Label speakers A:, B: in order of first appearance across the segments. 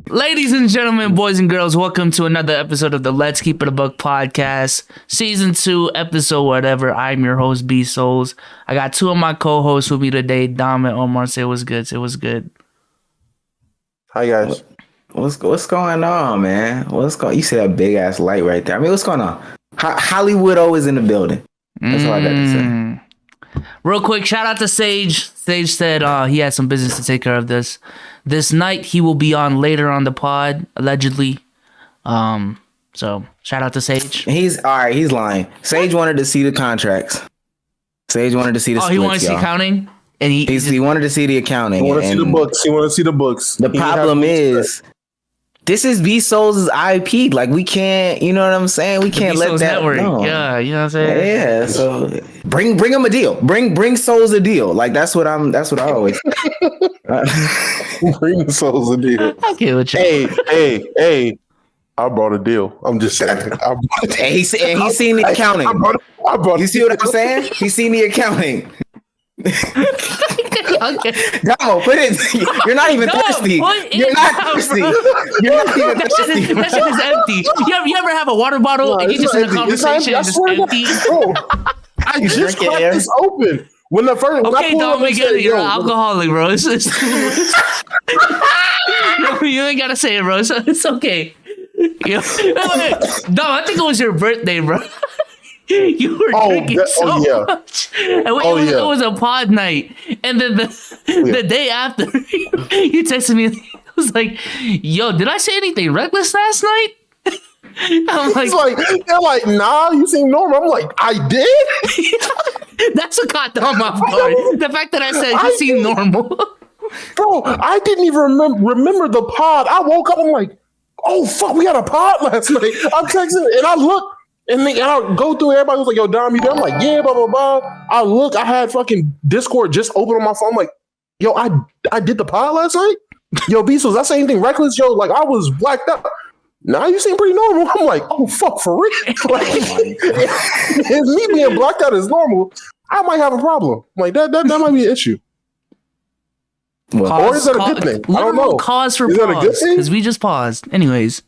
A: Ladies and gentlemen, boys and girls, welcome to another episode of the Let's Keep It a Buck podcast, season 2, episode whatever. I'm your host, B Souls. I got two of my co-hosts with me today, Dom and Omar. Say what's good. Say what's good.
B: Hi guys.
C: What's going on, man? You see that big ass light right there? I mean, what's going on? Hollywood always in the building. That's all I got to say.
A: Real quick, shout out to Sage. Sage said he had some business to take care of this night. He will be on later on the pod, allegedly. So shout out to Sage.
C: He's all right. He's lying. Sage wanted to see the contracts. Sage wanted to see the.
A: He wanted to see accounting, and he
C: wanted to see the accounting.
B: He wanted to see the books. He wanted to see the books.
C: The problem is, this is B Souls' IP. Like, we can't, you know what I'm saying? We can't let that network. No.
A: Yeah, you know what I'm saying?
C: Yeah, so bring him a deal. Bring Souls a deal. Like, that's what I always
B: bring Souls a deal.
A: I get what you.
B: Hey. I brought a deal. I'm just saying.
C: He's seen the accounting. I brought you see what I'm saying? He's seen the accounting.
A: Okay.
C: No, put it. You're not even thirsty. You're not thirsty. You're not even thirsty.
A: That shit is empty. You ever have a water bottle and you just in a conversation and it's empty?
B: Bro, I just cracked this open. When the first
A: Dom, you're an alcoholic, bro. It's you ain't gotta say it, bro. So it's okay. Dom, I think it was your birthday, bro. You were drinking so much. And it was a pod night. And then the day after, you texted me. It was like, yo, did I say anything reckless last night? I'm like,
B: they're like, nah, you seem normal. I'm like, I did?
A: That's what caught Dom off guard. The fact that I said you seem normal.
B: Bro, I didn't even remember the pod. I woke up, I'm like, oh, fuck, we had a pod last night. I'm texting, and I look. And then I go through, everybody was like, yo, Dom, you there? I'm like, yeah, blah, blah, blah. I look, I had fucking Discord just open on my phone. I'm like, yo, I did the pod last night? Yo, B, so was I say anything reckless? Yo, like, I was blacked out. Nah, you seem pretty normal. I'm like, oh, fuck, for real? Like, if me being blacked out is normal, I might have a problem. Like, that might be an issue. Or is that a good thing? I don't know.
A: Cause for
B: is
A: pause.
B: That a good thing?
A: Because we just paused. Anyways.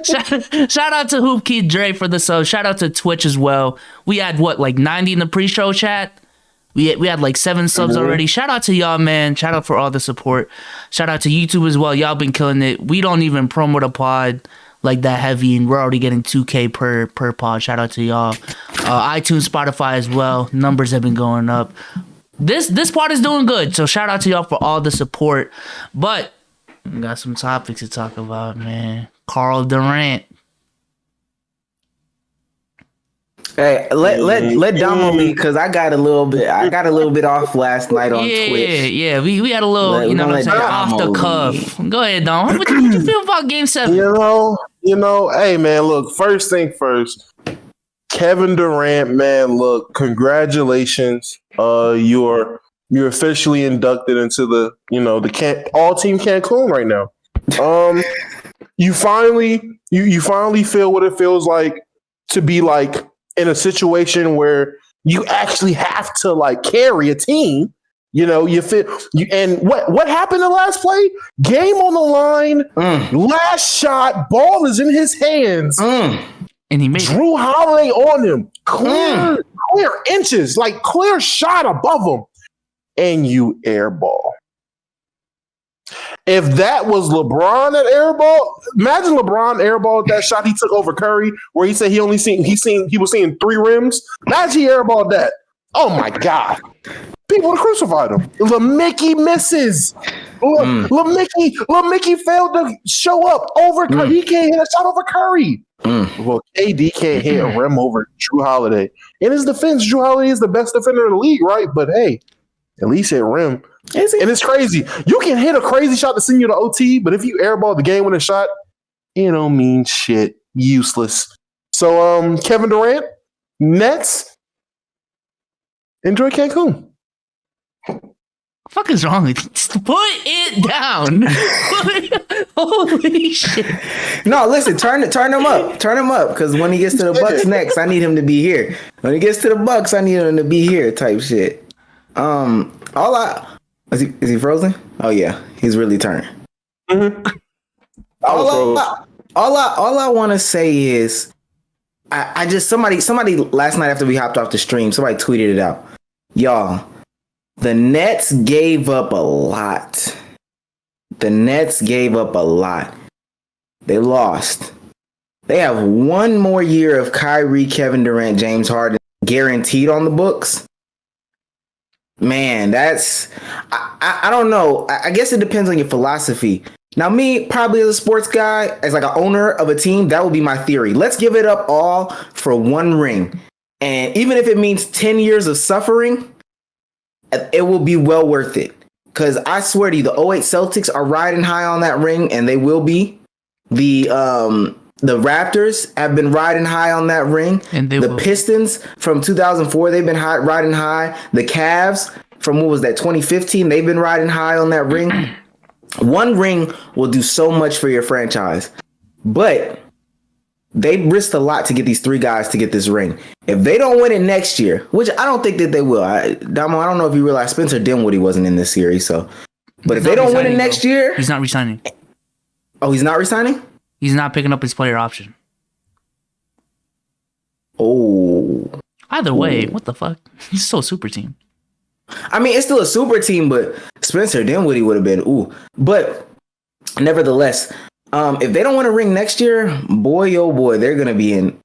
A: Shout out to Hoop Key Dre for the sub. Shout out to Twitch as well. We had 90 in the pre-show chat. We had 7 subs already. Shout out to y'all, man. Shout out for all the support. Shout out to YouTube as well. Y'all been killing it. We don't even promo the pod like that heavy, and we're already getting 2K per pod. Shout out to y'all. iTunes, Spotify as well. Numbers have been going up. This part is doing good, so shout out to y'all for all the support. But we got some topics to talk about, man. Carl Durant.
C: Hey, let Dom lead, because I got a little bit off last night on Twitch.
A: Yeah, we had a little, off the cuff. Go ahead, Dom. What you feel about Game 7?
B: You know, hey man, look, first thing first. Kevin Durant, man, look, congratulations. You're officially inducted into the all team Cancun right now. You finally feel what it feels like to be like in a situation where you actually have to carry a team. You know, and what happened the last play? Game on the line, last shot, ball is in his hands.
A: And he made
B: Drew Holiday on him. Clear inches, clear shot above him. And you airball. If that was LeBron that airball, imagine LeBron airballed that shot he took over Curry, where he said he was seeing 3 rims. Imagine he airballed that. Oh my God. People would have crucified him. LeMickey misses. LeMickey failed to show up over Curry. He can't hit a shot over Curry. Well, KD can't hit a rim over Drew Holiday. In his defense, Drew Holiday is the best defender in the league, right? But hey, at least hit rim. And it's crazy. You can hit a crazy shot to send you to OT, but if you airball the game winning shot, it don't mean shit. Useless. So, Kevin Durant, Nets, enjoy Cancun.
A: Fuck is wrong with you? Just put it down. Holy shit.
C: No, listen, turn him up. Because when he gets to the Bucks next, I need him to be here. When he gets to the Bucks, I need him to be here type shit. Is he frozen? Oh yeah, he's really turned.
B: Mm-hmm.
C: All I want to say is, I just somebody last night after we hopped off the stream, somebody tweeted it out. Y'all, the Nets gave up a lot. The Nets gave up a lot. They lost. They have one more year of Kyrie, Kevin Durant, James Harden guaranteed on the books. Man, I don't know. I guess it depends on your philosophy. Now, me, probably as a sports guy, as like an owner of a team, that would be my theory. Let's give it up all for one ring. And even if it means 10 years of suffering, it will be well worth it. Because I swear to you, the '08 Celtics are riding high on that ring, and they will be. The Raptors have been riding high on that ring. And the Pistons from 2004, they've been riding high. The Cavs from, what was that, 2015, they've been riding high on that ring. One ring will do so much for your franchise, but they risked a lot to get these three guys to get this ring. If they don't win it next year, which I don't think that they will, Damo, I don't know if you realize Spencer Dinwiddie wasn't in this series, so. But if they don't win it next year,
A: he's not resigning.
C: Oh, he's not resigning?
A: He's not picking up his player option.
C: Oh.
A: Either way, what the fuck? He's still a super team.
C: I mean, it's still a super team, but Spencer Dinwiddie would have been ooh. But nevertheless, if they don't win a ring next year, boy, oh boy, they're gonna be in.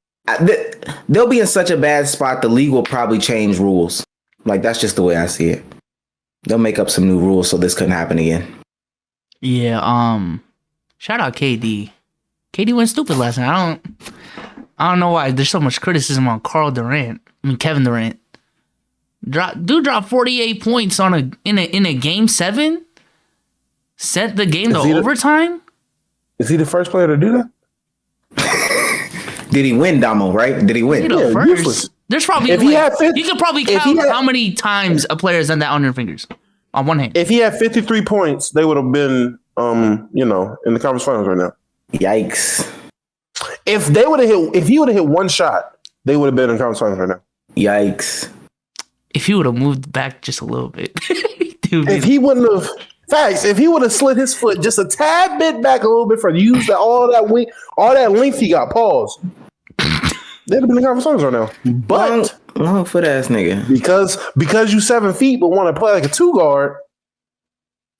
C: They'll be in such a bad spot. The league will probably change rules. Like, that's just the way I see it. They'll make up some new rules so this couldn't happen again.
A: Yeah. Shout out KD. KD went stupid last night. I don't know why there's so much criticism on Kevin Durant. Dude dropped 48 points in a game 7. Set the game to overtime.
B: Is he the first player to do that?
C: Did he win, Damo? Right? Did he win?
A: Yeah, first. There's probably you could probably count how many times a player has done that on your fingers on one hand.
B: If he had 53 points, they would have been in the conference finals right now.
C: Yikes!
B: If he would have hit one shot, they would have been in the conference finals right now.
C: Yikes!
B: If he would have moved back just a little bit, dude. If he would have slid his foot just a tad bit back a little bit for all that length he got, pause. They'd have been in the conference finals right now. But
C: long foot ass nigga.
B: Because you 7 feet but want to play like a 2 guard,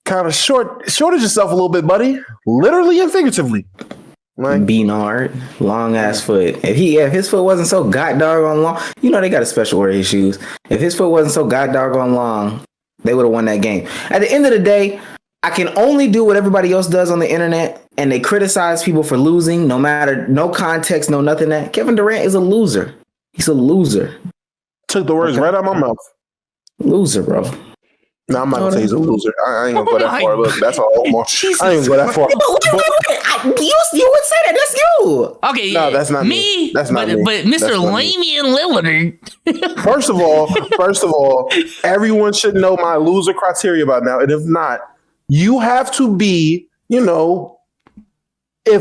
B: kind of shorted yourself a little bit, buddy. Literally and figuratively. Like
C: Beanard, long ass foot. If his foot wasn't so god doggone long, they got a special order his shoes. If his foot wasn't so god doggone long, they would have won that game. At the end of the day, I can only do what everybody else does on the internet, and they criticize people for losing, no context, no nothing. That Kevin Durant is a loser. He's a loser.
B: Took the words right out of my mouth.
C: Loser, bro.
B: No, I'm not gonna say he's a loser. I ain't gonna go that far. Look, that's all Omar. I ain't gonna go that far.
C: You would say that. That's you.
A: Okay.
B: No, that's not me. That's not me.
A: But Mr. Lamian Lillard.
B: First of all, everyone should know my loser criteria by now. And if not, you have to be, if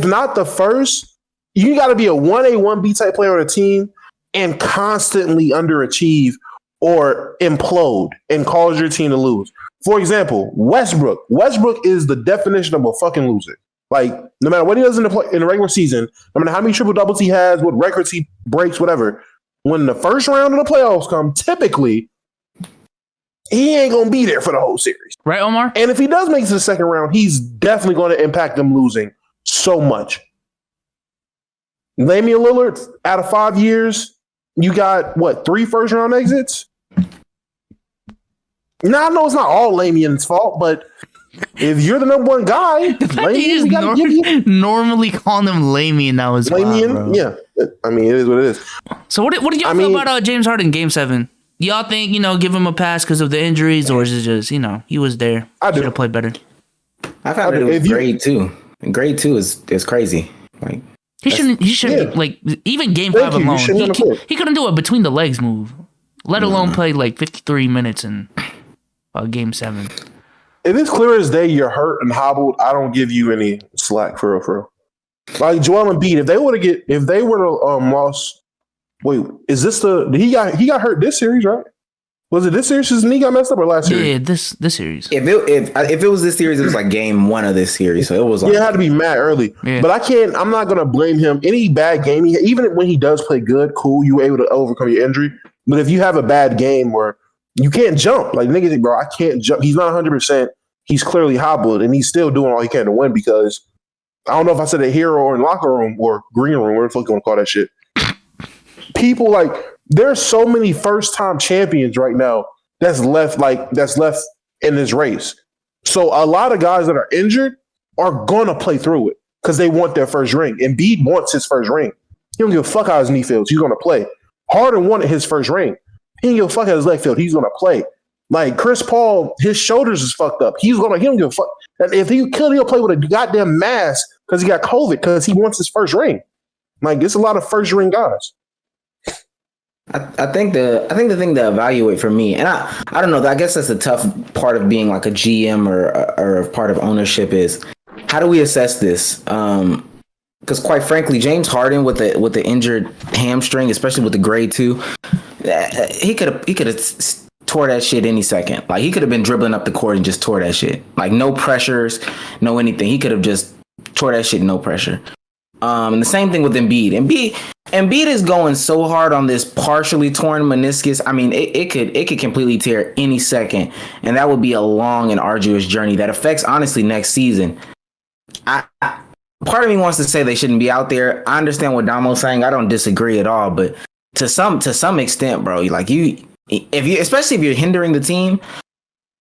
B: not the first, you got to be a 1A, 1B type player on a team and constantly underachieve or implode and cause your team to lose. For example, Westbrook. Westbrook is the definition of a fucking loser. Like, no matter what he does in the regular season, no matter how many triple doubles he has, what records he breaks, whatever, when the first round of the playoffs come, typically, he ain't going to be there for the whole series.
A: Right, Omar?
B: And if he does make it to the second round, he's definitely going to impact them losing so much. Damian Lillard, out of 5 years, you got, 3 first-round exits? Now, I know it's not all Lamian's fault, but if you're the number one guy,
A: Lamian, normally calling him Lamian, that was
B: Lamian,
A: wild,
B: yeah. I mean, it is what it is.
A: So what did y'all feel about James Harden Game 7? Y'all think, give him a pass because of the injuries, or is it just, he was there?
B: I do.
A: Should have played better.
C: I found it was grade 2. And grade 2 is crazy. Like,
A: he shouldn't even Game 5 alone. He couldn't do a between the legs move, let alone play 53 minutes in Game 7.
B: If it's clear as day you're hurt and hobbled, I don't give you any slack for real. Like Joel Embiid, if they would have lost. Wait, is this he got hurt this series, right? Was it this series his knee got messed up or last series?
A: Yeah, this series.
C: If it was this series, it was like game 1 of this series, so it was like
B: Yeah, it had to be mad early.
A: Yeah.
B: But I'm not gonna blame him. Any bad game, even when he does play good, cool, you were able to overcome your injury. But if you have a bad game where you can't jump, like niggas, bro, I can't jump. He's not 100%. He's clearly hobbled, and he's still doing all he can to win because I don't know if I said a hero or in locker room or green room, whatever the fuck you want to call that shit. People like there's so many first time champions right now that's left in this race. So a lot of guys that are injured are gonna play through it because they want their first ring. Embiid wants his first ring. He don't give a fuck how his knee feels. He's gonna play. Harden wanted his first ring. He don't give a fuck how his leg feels. He's gonna play. Like Chris Paul, his shoulders is fucked up. He don't give a fuck. If he could, he'll play with a goddamn mask because he got COVID because he wants his first ring. Like it's a lot of first ring guys.
C: I think the thing to evaluate for me, and I don't know, I guess that's the tough part of being like a GM or a part of ownership is how do we assess this? Because quite frankly, James Harden with the injured hamstring, especially with the grade 2, he could have tore that shit any second. Like he could have been dribbling up the court and just tore that shit. Like no pressures, no anything. He could have just tore that shit, no pressure. And the same thing with Embiid. Embiid is going so hard on this partially torn meniscus. I mean, it could completely tear any second, and that would be a long and arduous journey that affects honestly next season. Part of me wants to say they shouldn't be out there. I understand what Damo's saying. I don't disagree at all, but to some extent, bro, especially if you're hindering the team.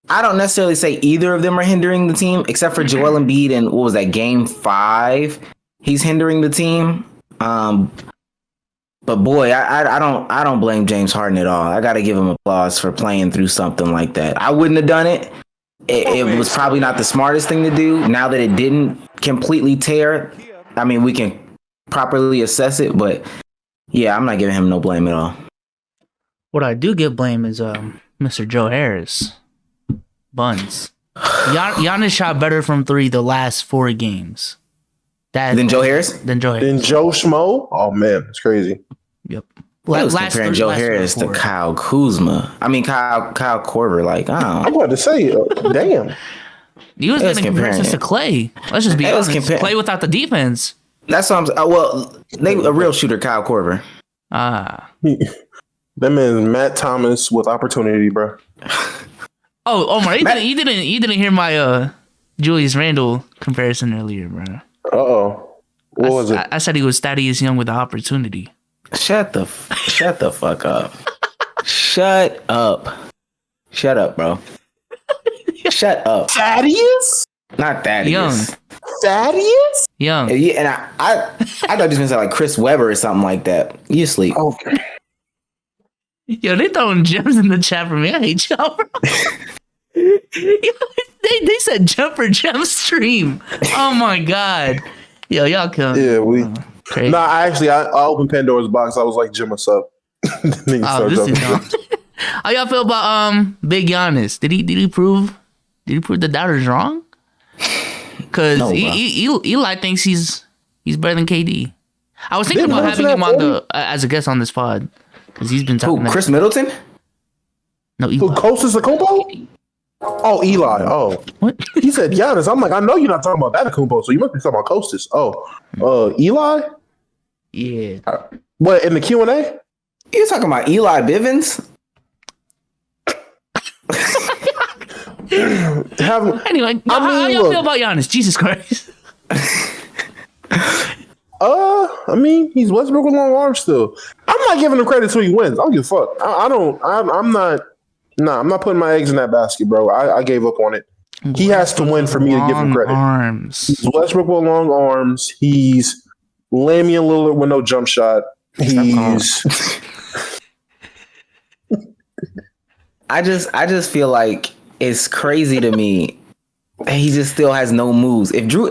C: I don't necessarily say either of them are hindering the team, except for Joel Embiid and what was that, game 5? He's hindering the team. But boy, I don't blame James Harden at all. I got to give him applause for playing through something like that. I wouldn't have done it. It was probably not the smartest thing to do. Now that it didn't completely tear, I mean, we can properly assess it. But yeah, I'm not giving him no blame at all.
A: What I do give blame is Mr. Joe Harris. Buns. Giannis shot better from 3 the last 4 games.
C: Than Joe Harris?
A: Than Joe Harris.
B: Then Joe Schmo? Oh man, it's crazy.
A: Yep.
C: I was comparing Joe Harris to Kyle Kuzma. I mean Kyle Korver. Like, I don't know.
B: I'm about to say, damn.
A: He was getting comparisons to Clay. Let's just be honest. Clay without the defense.
C: That's what I'm. Well, a real shooter, Kyle Korver.
A: Ah.
B: That man's Matt Thomas with opportunity, bro.
A: Oh, Omar, you didn't hear my Julius Randle comparison earlier, bro.
B: Uh-oh. What was it?
A: I said he was Thaddeus Young with the opportunity.
C: Shut the fuck up. Shut up, bro. Shut up.
B: Thaddeus?
C: Not Thaddeus.
A: Young.
B: Thaddeus?
A: Young.
C: Yeah, and I thought you was gonna say like Chris Webber or something like that. You sleep.
B: Okay.
A: Yo, they throwing gems in the chat for me. I hate y'all, bro. They said jump for gem stream. Oh my god. Yo, y'all come.
B: Yeah,
A: crazy.
B: Nah, I opened Pandora's box. I was like, Jim, what's up?
A: This is dumb. How y'all feel about Big Giannis? Did he prove the doubters wrong? Because Eli thinks he's better than KD. I was thinking about having him on as a guest on this pod because he's been talking.
C: Who, Chris Middleton?
A: No,
B: Eli. Who, Kostas Akumpo? Oh, Eli. Oh,
A: what?
B: He said Giannis. I'm like, I know you're not talking about that Akumpo, so you must be talking about Kostas. Oh, Eli.
A: Yeah.
B: What in the Q&A?
C: You talking about Eli Bivens?
A: Anyway, how y'all feel about Giannis? Jesus Christ.
B: I mean, he's Westbrook with long arms still. I'm not giving him credit till he wins. I don't give a fuck. I'm not putting my eggs in that basket, bro. I gave up on it. He has to win for me to give him credit.
A: Arms.
B: He's Westbrook with long arms. He's Damian Lillard with no jump shot.
C: I just feel like it's crazy to me. He just still has no moves. If Drew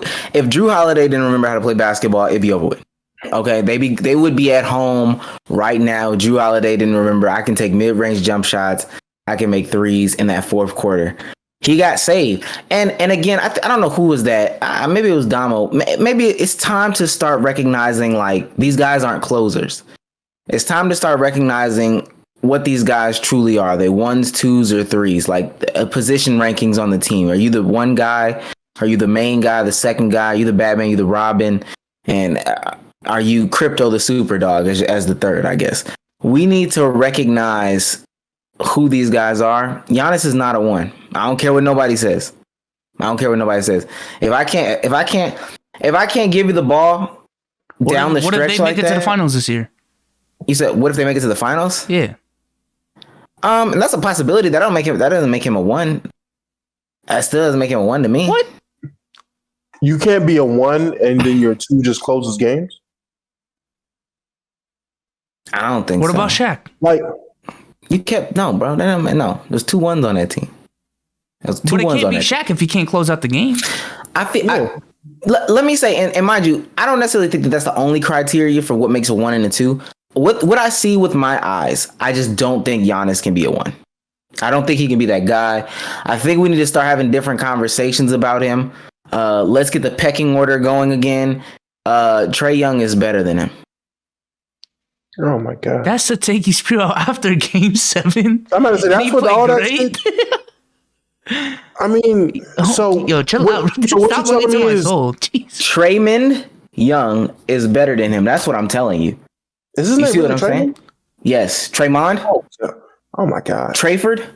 C: Holiday didn't remember how to play basketball, it'd be over with. Okay, they would be at home right now. Drew Holiday didn't remember. I can take mid-range jump shots. I can make threes in that fourth quarter. He got saved. And again, I don't know who was that. Maybe it was Damo. Maybe it's time to start recognizing like these guys aren't closers. It's time to start recognizing what these guys truly are. They ones, twos, or threes, like position rankings on the team. Are you the one guy? Are you the main guy, the second guy? Are you the Batman? You the Robin? And are you Crypto the super dog as the third, I guess? We need to recognize who these guys are. Giannis is not a one. I don't care what nobody says. If I can't give you the ball down the stretch like that. What if they make
A: it to the finals this year?
C: You said, what if they make it to the finals?
A: Yeah.
C: And that's a possibility. That doesn't make him a one. That still doesn't make him a one to me.
A: What?
B: You can't be a one and then your two just closes games?
C: I don't think
A: so.
C: What
A: about Shaq?
B: Like,
C: no, bro. No. There's 2 1s on that team.
A: But it can't be Shaq if he can't close out the game.
C: Let me say, and mind you, I don't necessarily think that that's the only criteria for what makes a 1 and a 2. What I see with my eyes, I just don't think Giannis can be a 1. I don't think he can be that guy. I think we need to start having different conversations about him. Let's get the pecking order going again. Trae Young is better than him.
B: Oh my God.
A: That's the take he spew out after game 7.
B: I'm about to say that's what all that. I mean, so
A: yo, chill out.
B: So what
A: Stop
B: you're telling me is
C: Traymond Young is better than him. That's what I'm telling you.
B: Is this
C: you see what I'm saying? Yes, Draymond.
B: Oh my God,
C: Trayford.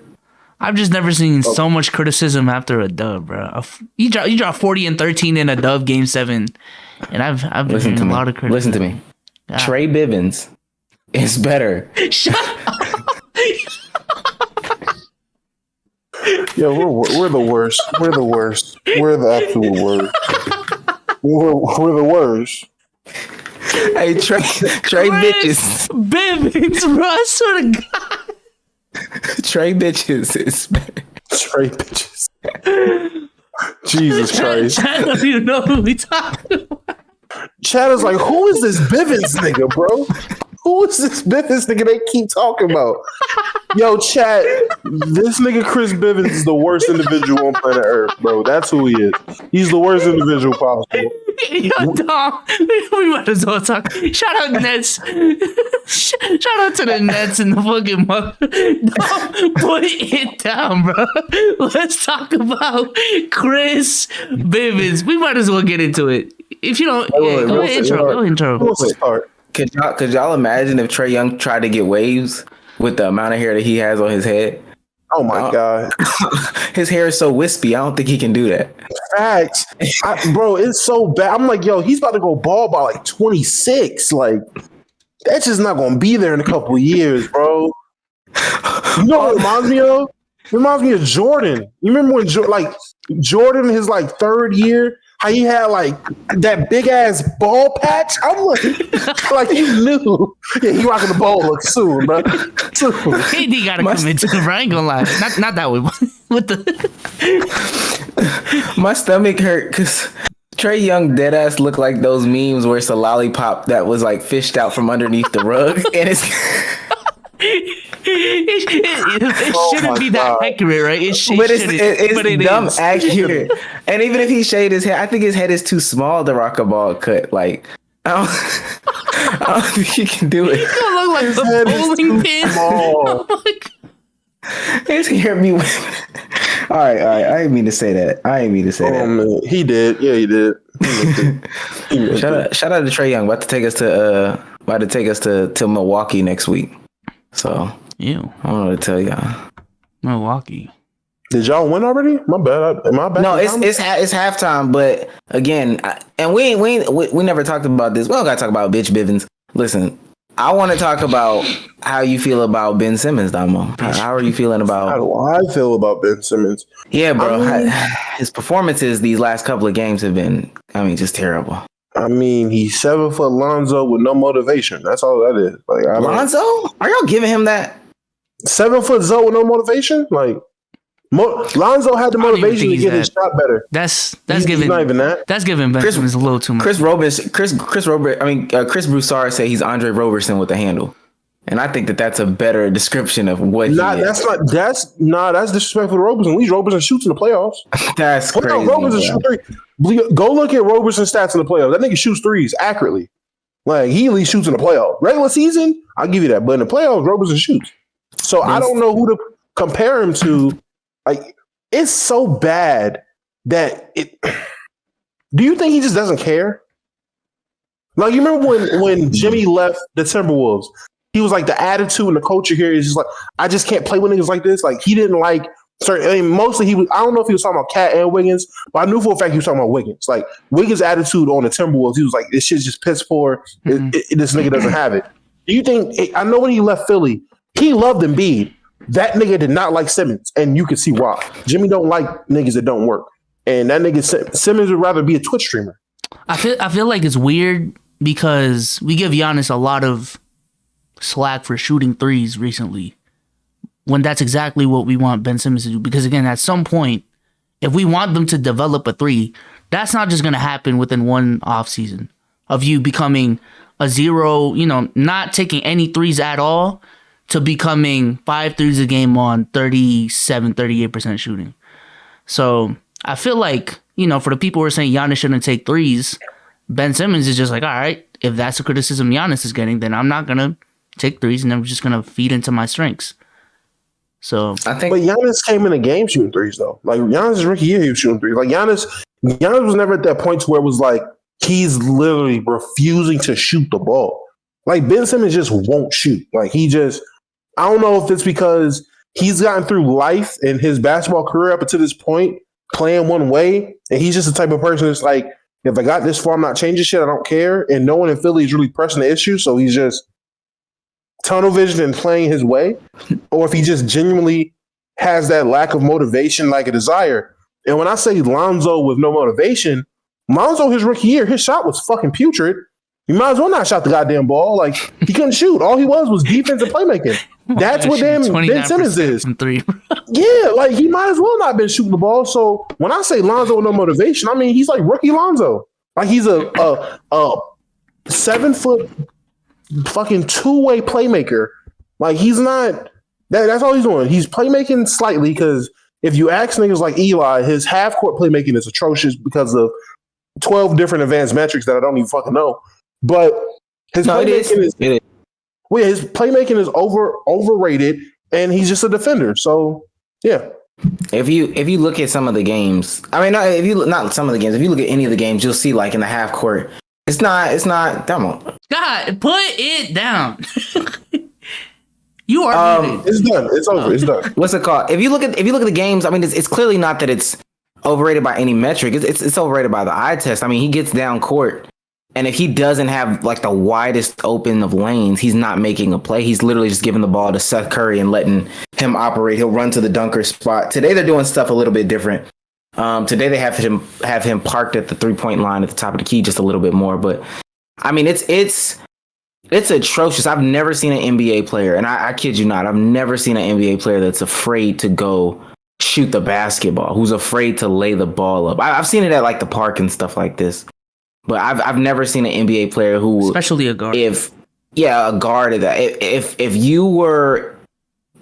A: I've just never seen so much criticism after a dub, bro. You drop 40 and 13 in a dub game 7, and I've been hearing a lot of criticism.
C: Listen to me. Trey Bivens is better.
A: Shut up.
B: Yo, we're the worst. We're the worst. We're the absolute worst. We're the worst.
C: Hey, Trey bitches.
A: Bivens, bro. I swear to God.
C: Trey bitches is better.
B: Trey bitches. Jesus Christ.
A: Chad don't even know who we talking about.
B: Chad is like, who is this Bivens nigga, bro? Who is this Bivens nigga they keep talking about? Yo, Chad, this nigga Chris Bivens is the worst individual on planet Earth, bro. That's who he is. He's the worst individual possible.
A: Yo, Dom, we might as well talk. Shout out Nets. Shout out to the Nets and the fucking mother. Dom, put it down, bro. Let's talk about Chris Bivens. We might as well get into it. If you don't, go intro.
C: Could y'all imagine if Trae Young tried to get waves with the amount of hair that he has on his head?
B: Oh my God.
C: His hair is so wispy. I don't think he can do that.
B: Facts. Bro, it's so bad. I'm like, yo, he's about to go bald by like 26. Like, that's just not going to be there in a couple of years, bro. You know what it reminds me of? It reminds me of Jordan. You remember when Jordan, his like 3rd year, how he had like that big ass ball patch? I'm like you knew. Yeah, he rocking the ball look soon, bro. Soon.
A: KD gotta come into it, bro. I ain't gonna lie. Not that way. With the
C: my stomach hurt because Trae Young dead ass looked like those memes where it's a lollipop that was like fished out from underneath the rug, and it's.
A: It shouldn't be that accurate, right? It's
C: dumb accurate. And even if he shaved his head, I think his head is too small to rock a ball cut. Like, I don't think he can do it.
A: He's gonna look like a bowling pin. Oh my God.
C: His hair be. All right. I didn't mean to say that.
B: Man. He did. Yeah, he did.
C: Shout out to Trae Young. About to take us to Milwaukee next week. So, I don't know what to tell y'all.
A: Milwaukee.
B: Did y'all win already? My bad. Am I back?
C: No, it's halftime. But again, and we never talked about this. We don't gotta talk about bitch Bivens. Listen, I want to talk about how you feel about Ben Simmons, Damo. How are you feeling about?
B: How do I feel about Ben Simmons?
C: Yeah, bro. His performances these last couple of games have been, just terrible.
B: I mean, he's 7 foot Lonzo with no motivation. That's all that is. Like,
C: Lonzo? Are y'all giving him that?
B: 7 foot Zoe with no motivation? Like, Lonzo had the motivation to get his shot better.
A: That's giving.
B: Not even that.
A: That's giving Ben Simmons a little too much.
C: Chris Broussard said he's Andre Roberson with a handle. And I think that's a better description of what he is.
B: That's disrespectful to Roberson. At least Roberson shoots in the playoffs.
C: That's crazy.
B: Roberson shoots three. Go look at Roberson's stats in the playoffs. That nigga shoots threes accurately. Like, he at least shoots in the playoffs. Regular season, I'll give you that. But in the playoffs, Roberson shoots. So I don't know who to compare him to. Like, it's so bad that it. Do you think he just doesn't care? Like, you remember when Jimmy left the Timberwolves? He was like, the attitude and the culture here is just like, I just can't play with niggas like this. Like, he didn't like certain. I mean, mostly he was. I don't know if he was talking about Cat and Wiggins, but I knew for a fact he was talking about Wiggins. Like, Wiggins' attitude on the Timberwolves, he was like, this shit's just piss poor. This nigga doesn't have it. Do you think? I know when he left Philly, he loved Embiid. That nigga did not like Simmons, and you can see why. Jimmy don't like niggas that don't work, and that nigga Simmons would rather be a Twitch streamer.
A: I feel like it's weird because we give Giannis a lot of slack for shooting threes recently, when that's exactly what we want Ben Simmons to do. Because again, at some point, if we want them to develop a three, that's not just going to happen within one offseason of you becoming a zero, not taking any threes at all, to becoming 5 threes a game on 38% shooting. So I feel like, for the people who are saying Giannis shouldn't take threes, Ben Simmons is just like, all right, if that's the criticism Giannis is getting, then I'm not going to take threes and I'm just going to feed into my strengths. So
B: I think, but Giannis came in a game shooting threes though. Like, Giannis' rookie year, he was shooting threes. Like, Giannis was never at that point to where it was like he's literally refusing to shoot the ball. Like, Ben Simmons just won't shoot. Like, I don't know if it's because he's gotten through life and his basketball career up until this point playing one way, and he's just the type of person that's like, if I got this far, I'm not changing shit. I don't care. And no one in Philly is really pressing the issue, so he's just tunnel vision and playing his way. Or if he just genuinely has that lack of motivation, like a desire. And when I say Lonzo with no motivation, Lonzo, his rookie year, his shot was fucking putrid. You might as well not shot the goddamn ball. Like, he couldn't shoot. All he was defense and playmaking. That's what Ben Simmons is. Yeah, like, he might as well not been shooting the ball. So when I say Lonzo with no motivation, I mean he's like rookie Lonzo. Like, he's a 7 foot fucking two-way playmaker. Like, he's not. That's all he's doing. He's playmaking slightly because if you ask niggas like Eli, his half court playmaking is atrocious because of 12 different advanced metrics that I don't even fucking know. But his playmaking his playmaking is overrated, and he's just a defender. So yeah.
C: If you look at some of the games, I mean, not some of the games. If you look at any of the games, you'll see like in the half court, it's not.
A: God, put it down. You are.
B: It's done. It's over. It's done.
C: What's it called? If you look at the games, I mean, it's clearly not that it's overrated by any metric. It's overrated by the eye test. I mean, he gets down court, and if he doesn't have like the widest open of lanes, he's not making a play. He's literally just giving the ball to Seth Curry and letting him operate. He'll run to the dunker spot. Today they're doing stuff a little bit different. Today they have him parked at the 3-point line at the top of the key just a little bit more. But I mean, it's atrocious. I've never seen an NBA player, and I kid you not, I've never seen an NBA player that's afraid to go shoot the basketball, who's afraid to lay the ball up. I've seen it at like the park and stuff like this, but I've never seen an NBA player who,
A: especially a guard.
C: A guard. If you were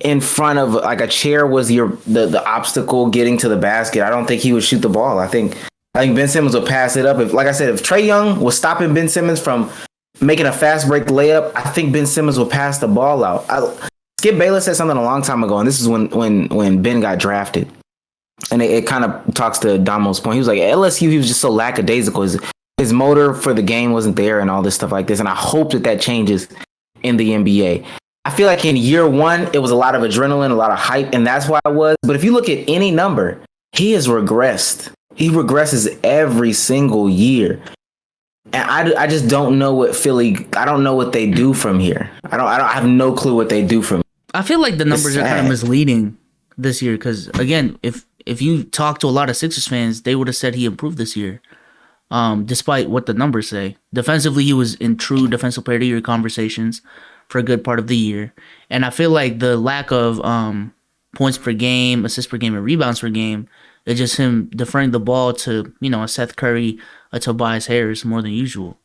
C: in front of like a chair was the obstacle getting to the basket, I don't think he would shoot the ball. I think Ben Simmons would pass it up. If Trae Young was stopping Ben Simmons from making a fast break layup, I think Ben Simmons would pass the ball out. Skip Bayless said something a long time ago, and this is when Ben got drafted. And it kind of talks to Damo's point. He was like, at LSU, he was just so lackadaisical. His motor for the game wasn't there and all this stuff like this. And I hope that changes in the NBA. I feel like in year one, it was a lot of adrenaline, a lot of hype, and that's why it was. But if you look at any number, he has regressed. He regresses every single year. And I just don't know what I don't know what they do from here. I have no clue what they do from here.
A: I feel like the numbers are kind of misleading this year because, again, if you talk to a lot of Sixers fans, they would have said he improved this year, despite what the numbers say. Defensively, he was in true Defensive Player of the Year conversations for a good part of the year. And I feel like the lack of points per game, assists per game, and rebounds per game is just him deferring the ball to, a Seth Curry, a Tobias Harris more than usual.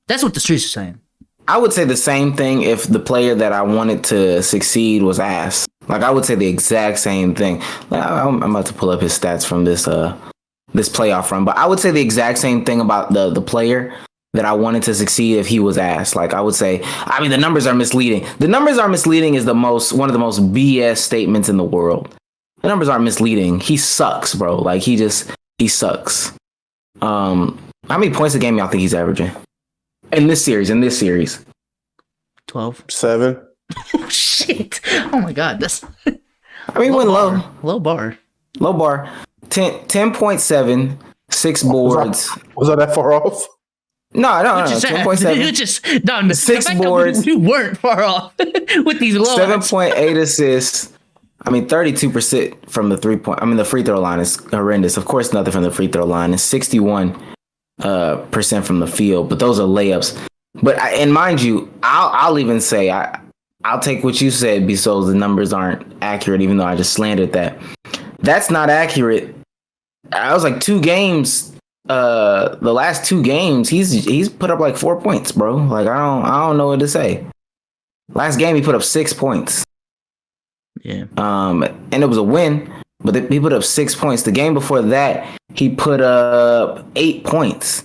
A: That's what the streets are saying.
C: I would say the same thing if the player that I wanted to succeed was ass. Like, I would say the exact same thing. I'm about to pull up his stats from this playoff run, but I would say the exact same thing about the player that I wanted to succeed if he was asked. Like I would say, I mean, the numbers are misleading. The numbers are misleading is one of the most BS statements in the world. The numbers aren't misleading. He sucks, bro. Like he sucks. How many points a game y'all think he's averaging in this series?
A: 12.
B: 7.
A: Oh shit! Oh my god, that's.
C: I mean, went low.
A: Low bar.
C: 10.7, 6 boards.
B: Was I that far off?
C: No.
A: 10.7. You just no.
C: 6 boards.
A: You weren't far off with these low.
C: 7.8 assists. I mean, 32% from the 3-point. I mean, the free throw line is horrendous. Of course, nothing from the free throw line. It's 61% from the field, but those are layups. But and mind you, I'll even say I'll take what you said, Bezos. The numbers aren't accurate, even though I just slandered that. That's not accurate. I was like 2 games. The last 2 games, he's put up like 4 points, bro. Like I don't know what to say. Last game he put up 6 points.
A: Yeah.
C: And it was a win, but he put up 6 points. The game before that, he put up 8 points.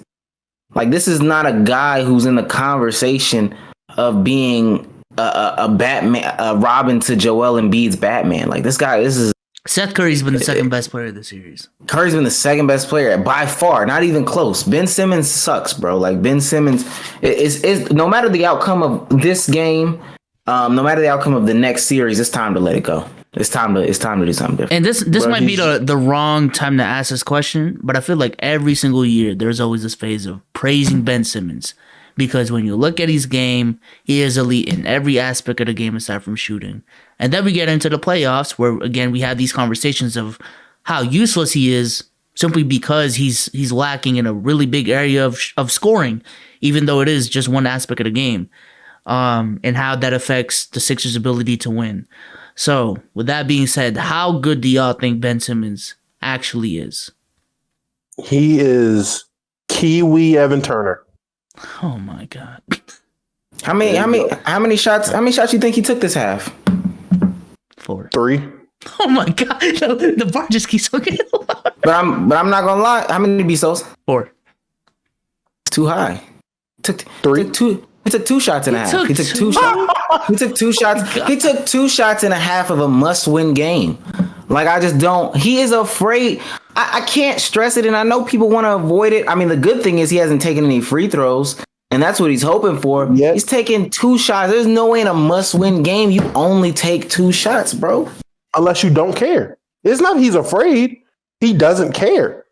C: Like this is not a guy who's in the conversation of being a Batman, a Robin to Joel Embiid's Batman. Like this is.
A: Seth Curry's been the second best player of the series.
C: Curry's been the second best player by far, not even close. Ben Simmons sucks, bro. Like Ben Simmons is no matter the outcome of this game, no matter the outcome of the next series, it's time to let it go. It's time to do something different.
A: And this might be the wrong time to ask this question, but I feel like every single year there's always this phase of praising Ben Simmons. Because when you look at his game, he is elite in every aspect of the game aside from shooting. And then we get into the playoffs where, again, we have these conversations of how useless he is simply because he's lacking in a really big area of scoring, even though it is just one aspect of the game, and how that affects the Sixers' ability to win. So, with that being said, how good do y'all think Ben Simmons actually is?
B: He is Kiwi Evan Turner.
A: Oh my god!
C: How many shots you think he took this half?
A: 4.
B: 3.
A: Oh my god! The bar just keeps looking.
C: But I'm not gonna lie. How many Bezos?
A: 4.
C: Too high. Took
B: 3.
C: He took 2 shots and a half. He took 2 shots. He took 2 shots. He took 2 shots and a half of a must-win game. Like I just don't. He is afraid. I can't stress it, and I know people want to avoid it. I mean, the good thing is he hasn't taken any free throws, and that's what he's hoping for. Yep. He's taking 2 shots. There's no way in a must-win game you only take 2 shots, bro.
B: Unless you don't care. It's not he's afraid. He doesn't care.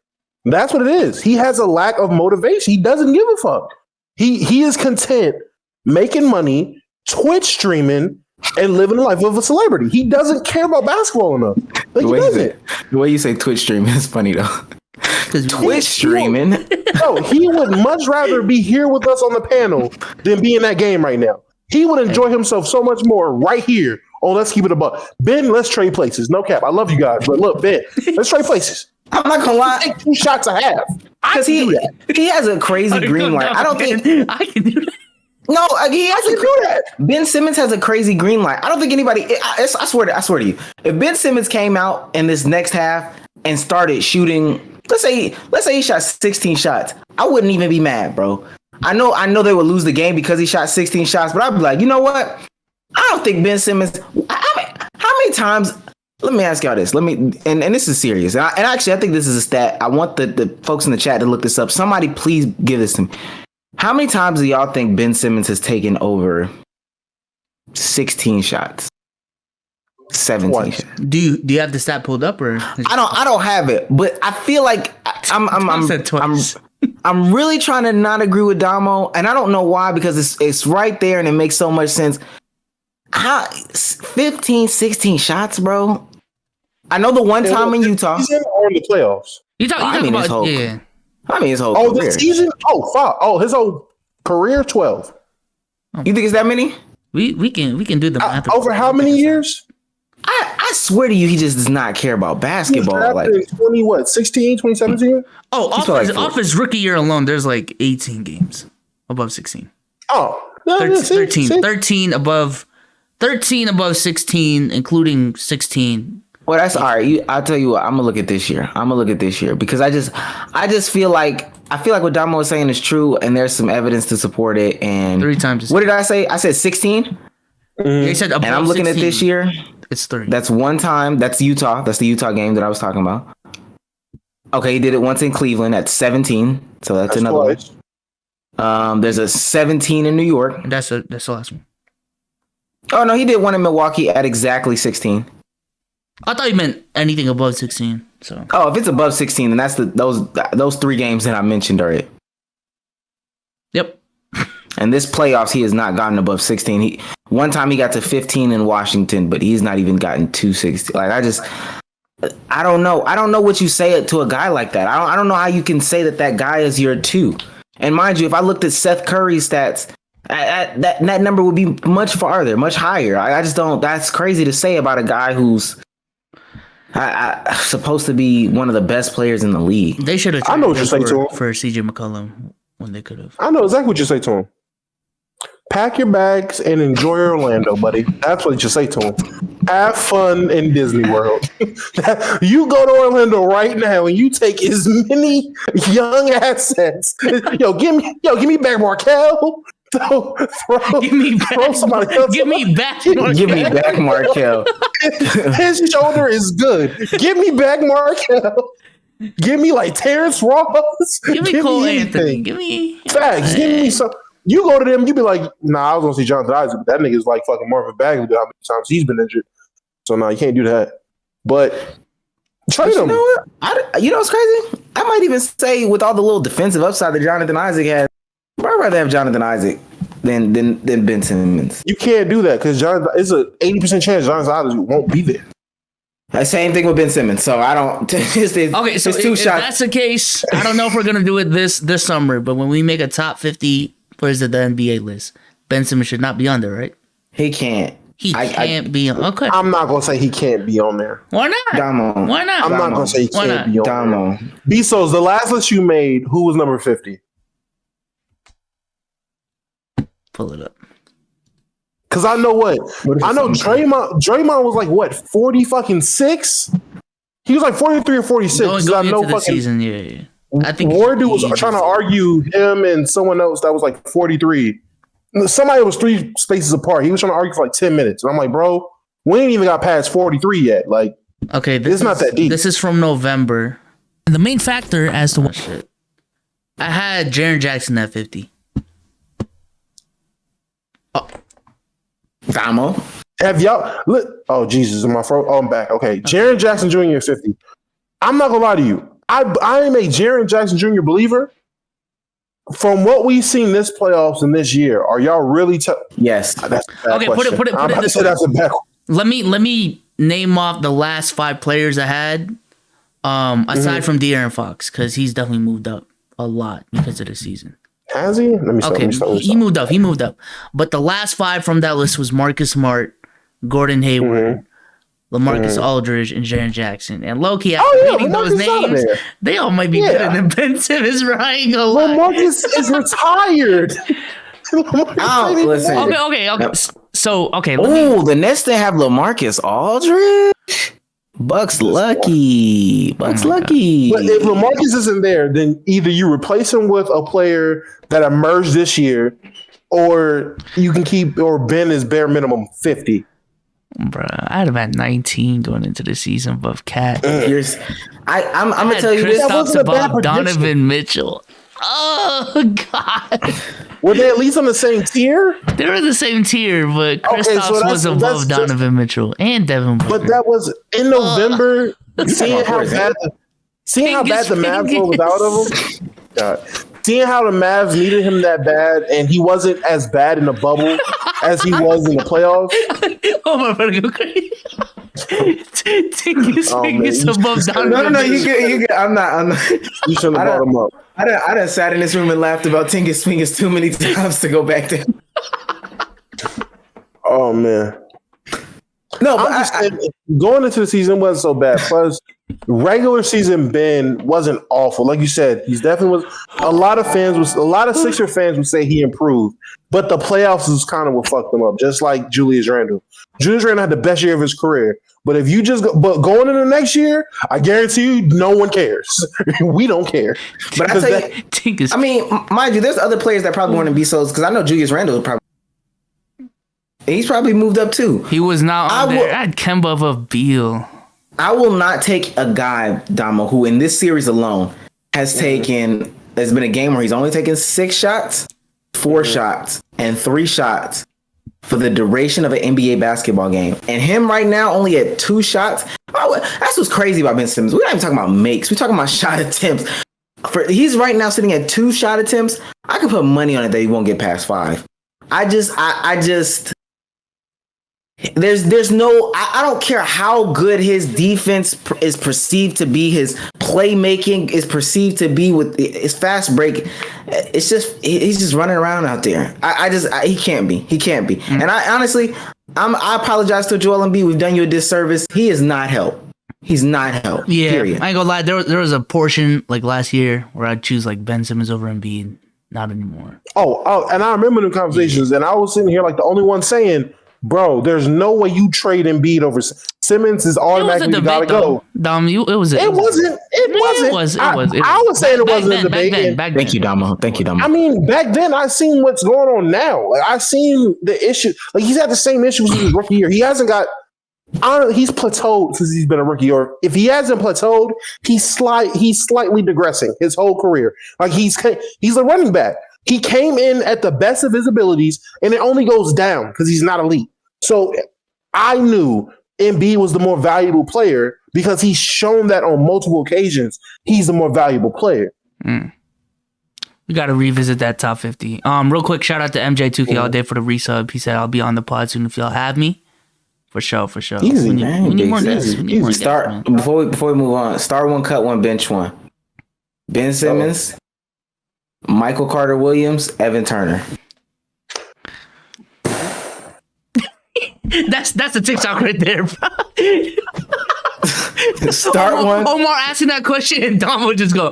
B: That's what it is. He has a lack of motivation. He doesn't give a fuck. He is content making money, Twitch streaming, and living the life of a celebrity. He doesn't care about basketball enough. Like he doesn't.
C: The way you say Twitch streaming is funny though. Twitch streaming.
B: No, he would much rather be here with us on the panel than be in that game right now. He would enjoy himself so much more right here. Oh, let's keep it a buck. Ben, let's trade places. No cap. I love you guys, but look, Ben, let's trade places.
C: I'm not gonna lie.
B: Take 2 shots a half.
C: Because he has a crazy green light. I don't think
A: I can do that.
C: No, he has Ben Simmons has a crazy green light. I don't think anybody. I swear to you, if Ben Simmons came out in this next half and started shooting, let's say he shot 16 shots, I wouldn't even be mad, bro. I know they would lose the game because he shot 16 shots, but I'd be like, you know what? I don't think Ben Simmons. How many times? Let me ask y'all this. And this is serious. And actually, I think this is a stat. I want the folks in the chat to look this up. Somebody please give this to me. How many times do y'all think Ben Simmons has taken over 16 shots? 17 shots.
A: Do you have the stat pulled up or?
C: I don't have it, but I feel like I'm really trying to not agree with Damo, and I don't know why, because it's right there and it makes so much sense. 15, 16 shots, bro. I know the one time in Utah.
B: Season or in the playoffs?
A: You talking about his whole career.
B: The season? Oh, fuck. Oh, his whole career, 12.
C: You think it's that many?
A: We can do the math.
B: Over how many years?
C: I swear to you, he just does not care about basketball.
B: Like 16, 2017?
A: Oh, off his rookie year alone, there's like 18 games above 16.
B: Oh,
A: 13 above 16, including 16.
C: Well, that's all right. I'll tell you what. I'm gonna look at this year because I just feel like I feel like what Damo is saying is true, and there's some evidence to support it. And
A: 3 times.
C: What did I say? I said 16.
A: He said
C: And I'm looking
A: 16.
C: at this year.
A: It's 3.
C: That's one time. That's Utah. That's the Utah game that I was talking about. Okay, he did it once in Cleveland at 17. So that's another one. There's a 17 in New York.
A: That's the last one.
C: Oh no, he did one in Milwaukee at exactly 16.
A: I thought you meant anything above 16. So.
C: Oh, if it's above 16, then that's those 3 games that I mentioned are it.
A: Yep.
C: And this playoffs, he has not gotten above 16. One time he got to 15 in Washington, but he's not even gotten to 16. Like I don't know. I don't know what you say to a guy like that. I don't know how you can say that guy is your 2. And mind you, if I looked at Seth Curry's stats, that number would be much farther, much higher. I just don't. That's crazy to say about a guy who's supposed to be one of the best players in the league.
A: They should have.
B: I know what you say to him
A: for CJ McCollum when they could have.
B: I know exactly what you say to him. Pack your bags and enjoy Orlando, buddy. That's what you say to him. Have fun in Disney World. You go to Orlando right now and you take as many young assets. Give me back Markel.
A: Give me back
B: somebody else.
A: Give me back Markel.
C: Give me back Markel.
B: His shoulder is good. Give me back Markel. Give me like Terrence Ross.
A: Give me Cole
B: anything.
A: Anthony. Give me
B: facts. Give me some. You go to them, you be like, nah, I was gonna see Jonathan Isaac, but that nigga's like fucking Marvin Bagley. How many times he's been injured? So no, you can't do that. But trade him.
C: You know what? You know what's crazy? I might even say with all the little defensive upside that Jonathan Isaac has, I'd rather have Jonathan Isaac than Ben Simmons.
B: You can't do that because it's a 80% chance Jonathan Isaac won't be there.
C: The same thing with Ben Simmons. So I don't.
A: Okay, so if that's the case, I don't know if we're gonna do it this summer. But when we make a top 50. Where's the NBA list? Ben Simmons should not be on there, right?
C: He can't.
A: He can't be on. Okay.
B: I'm not gonna say he can't be on there.
A: Why not?
C: Damo.
A: Why not?
B: I'm not gonna say he can't be on
C: Damo.
B: there. Bezos, the last list you made, who was number 50?
A: Pull it up.
B: Cause I know I know Draymond was like what 40 fucking 6? He was like 43 or 46.
A: Going into the season, yeah. I think
B: Wardu was trying to argue him and someone else that was like 43. Somebody was 3 spaces apart. He was trying to argue for like 10 minutes. And I'm like, bro, we ain't even got past 43 yet. Like,
A: okay,
B: it's not that deep.
A: This is from November. And the main factor as to what I had Jaren Jackson at 50.
B: Oh. Damo. Have y'all look? Oh, Jesus, in my throat. Oh, I'm back. Okay. Jaren Jackson Jr. 50. I'm not gonna lie to you. I am a Jaren Jackson Jr. believer. From what we've seen this playoffs and this year, are y'all really?
C: Yes.
B: That's a bad question.
A: Put it this way.
B: That's a bad.
A: Let me name off the last 5 players I had. Aside from De'Aaron Fox, because he's definitely moved up a lot because of the season.
B: Has he? Let me start.
A: He moved up. He moved up. But the last 5 from that list was Marcus Smart, Gordon Hayward. LaMarcus Aldridge and Jaren Jackson. And low-key, after reading those names, they all might be better than Ben Simmons, right?
B: LaMarcus is retired.
A: Listen. Okay. So, okay.
C: The Nets they have LaMarcus Aldridge? Bucks lucky. Bucks lucky.
B: But if LaMarcus isn't there, then either you replace him with a player that emerged this year, or you can keep, or Ben is bare minimum 50.
A: Bruh, I had him at 19 going into the season above Cat.
C: I'm gonna tell you this.
A: Kristaps above Donovan Mitchell. Oh God.
B: Were they at least on the same tier?
A: They were the same tier, but Kristaps was above Donovan Mitchell and Devin Booker.
B: But that was in November. Seeing how bad the Mavs were without him. God. Seeing how the Mavs needed him that bad, and he wasn't as bad in the bubble as he was in the playoffs.
C: Oh my God, go crazy! Tingus above Donovan. No, you get. I'm not.
B: You shouldn't have brought him up.
C: I done sat in this room and laughed about Tingus Swingers too many times to go back to him.
B: Oh man.
C: No,
B: but going into the season wasn't so bad. Plus, regular season Ben wasn't awful. Like you said, he's definitely was. A lot of Sixer fans would say he improved, but the playoffs is kind of what fucked him up. Just like Julius Randle. Julius Randle had the best year of his career, but if you but going into next year, I guarantee you, no one cares. We don't care.
C: But I tell you, I mean, mind you, there's other players that probably want to be sold because I know Julius Randle probably. He's probably moved up too.
A: He was not on there. I had Kemba of Beal.
C: I will not take a guy, Damo, who in this series alone has taken. There's been a game where he's only taken 6 shots, 4 shots, and 3 shots for the duration of an NBA basketball game. And him right now only at 2 shots. Oh, that's what's crazy about Ben Simmons. We're not even talking about makes. We're talking about shot attempts. He's right now sitting at 2 shot attempts. I can put money on it that he won't get past 5. I just. There's no. I don't care how good his defense is perceived to be. His playmaking is perceived to be with his fast break. It's just he's just running around out there. He can't be. He can't be. Mm-hmm. And I honestly, I apologize to Joel Embiid. We've done you a disservice. He is not help. He's not help.
A: Yeah,
C: period.
A: I ain't gonna lie. There was a portion like last year where I'd choose like Ben Simmons over Embiid. Not anymore.
B: Oh, and I remember the conversations, and I was sitting here like the only one saying, bro, there's no way you trade Embiid over Simmons. Is automatically you gotta go.
A: Dom, it wasn't.
B: It was. I was saying it wasn't a debate.
C: Thank you, Damo.
B: I mean, back then I seen what's going on now. Like I seen the issue. Like he's had the same issues in his rookie year. He hasn't got. He's plateaued since he's been a rookie. Or if he hasn't plateaued, he's slightly digressing his whole career. Like he's a running back. He came in at the best of his abilities, and it only goes down because he's not elite. So I knew Embiid was the more valuable player because he's shown that on multiple occasions. He's the more valuable player.
A: We got to revisit that top 50. Real quick, shout out to MJ2K all day for the resub. He said, "I'll be on the pod soon if y'all have me." For sure.
C: Easy,
A: man. We need more guests.
C: Start before we move on. Start one, cut one, bench one. Ben Simmons, Michael Carter Williams, Evan Turner.
A: That's a TikTok right there, bro.
C: Start one.
A: Omar asking that question, and Dom would just go.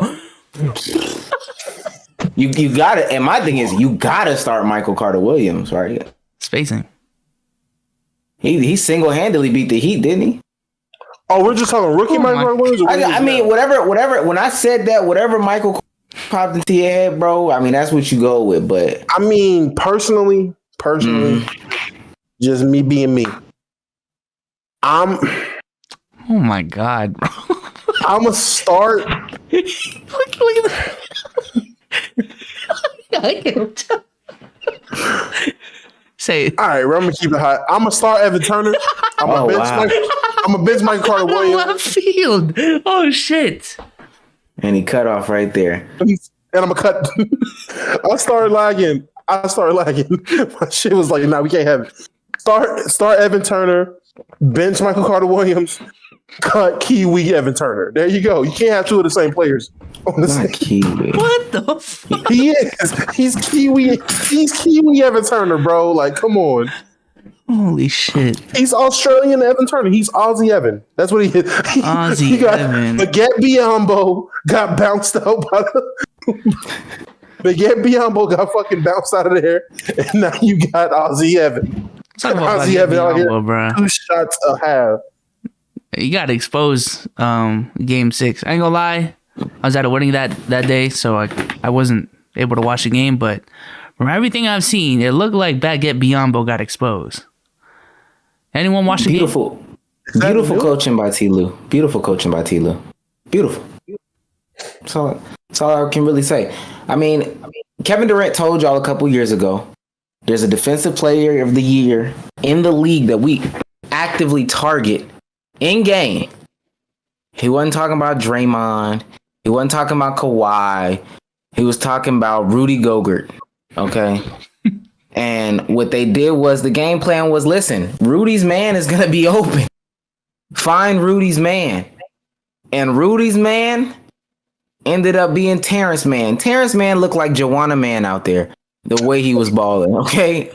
C: You got it. And my thing is, you gotta start Michael Carter Williams, right?
A: Spacing.
C: He single-handedly beat the Heat, didn't he?
B: Oh, we're just talking rookie Michael Carter Williams.
C: I mean, whatever. When I said that, whatever Michael popped into your head, bro. I mean, that's what you go with. But
B: I mean, personally, just me being me. Oh
A: my God, bro.
B: I'm gonna start.
A: look at that. I can't tell. Say it.
B: All right, I'm gonna keep it hot. I'm gonna start Evan Turner. I'm gonna bench Michael Carter Williams.
A: Left field. Oh shit.
C: And he cut off right there.
B: And I'm gonna cut. I started lagging. My shit was like, nah, we can't have it. Start Evan Turner. Bench Michael Carter Williams. Cut Kiwi Evan Turner. There you go. You can't have 2 of the same players.
C: Not Kiwi.
A: What the fuck?
B: He is. He's Kiwi. He's Kiwi Evan Turner, bro. Like, come on.
A: Holy shit.
B: He's Australian Evan Turner. He's Aussie Evan. That's what he is.
A: Aussie Evan.
B: Baguette Biombo got bounced out by Baguette Biombo got fucking bounced out of there. And now you got Aussie Evan.
A: Aussie Evan out here. Bro.
B: 2 shots a half.
A: You got to expose game 6. I ain't gonna lie. I was at a wedding that day, so I wasn't able to watch the game, but from everything I've seen, it looked like Baguette Biombo got exposed. Anyone watch the game?
C: Beautiful coaching by T. Lue. Beautiful. That's all I can really say. I mean, Kevin Durant told y'all a couple years ago, there's a defensive player of the year in the league that we actively target in game. He wasn't talking about Draymond. He wasn't talking about Kawhi. He was talking about Rudy Gobert. Okay. And what they did was the game plan was, listen, Rudy's man is going to be open. Find Rudy's man. And Rudy's man ended up being Terrence Mann. Terrence Mann looked like Joanna Man out there, the way he was balling, okay?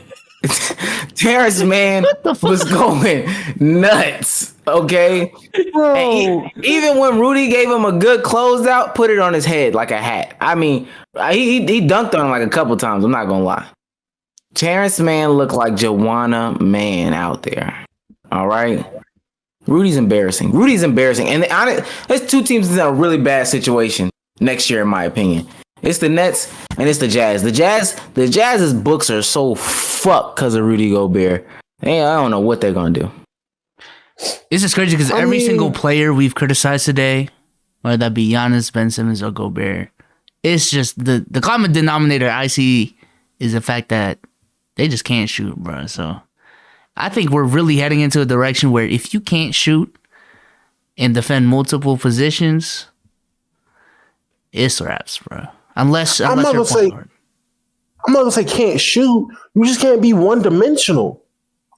C: Terrence Mann was going nuts. Okay,
B: Bro.
C: even when Rudy gave him a good closeout, put it on his head like a hat. I mean, he dunked on him like a couple times. I'm not gonna lie. Terrence Mann looked like Joanna Man out there. All right. Rudy's embarrassing. And there's two teams in a really bad situation next year, in my opinion. It's the Nets and it's the Jazz. The Jazz's books are so fucked because of Rudy Gobert. And I don't know what they're gonna do.
A: It's just crazy because every single player we've criticized today, whether that be Giannis, Ben Simmons, or Gobert, it's just the common denominator I see is the fact that they just can't shoot, bro. So I think we're really heading into a direction where if you can't shoot and defend multiple positions, it's wraps, bro. Unless you're a point guard.
B: I'm not gonna say can't shoot. You just can't be one dimensional.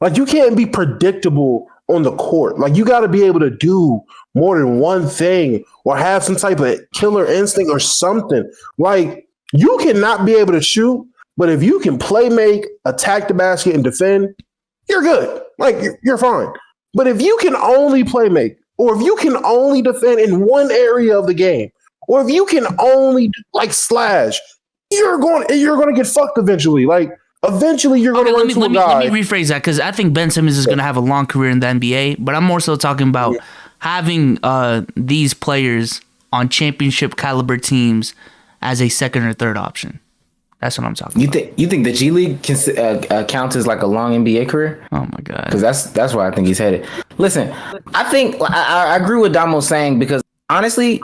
B: Like you can't be predictable on the court. Like you got to be able to do more than one thing or have some type of killer instinct or something. Like you cannot be able to shoot, but if you can play make, attack the basket, and defend, you're good. Like you're fine. But if you can only play make, or if you can only defend in one area of the game, or if you can only like slash, you're going to get fucked eventually. Like eventually you're going to run into a guy.
A: Let me rephrase that because I think Ben Simmons is going to have a long career in the NBA, but I'm more so talking about having these players on championship caliber teams as a second or third option. That's what I'm talking about.
C: You think the G League can count as like a long NBA career?
A: Oh my god!
C: Because that's where I think he's headed. Listen, I think I agree with Damo saying because honestly,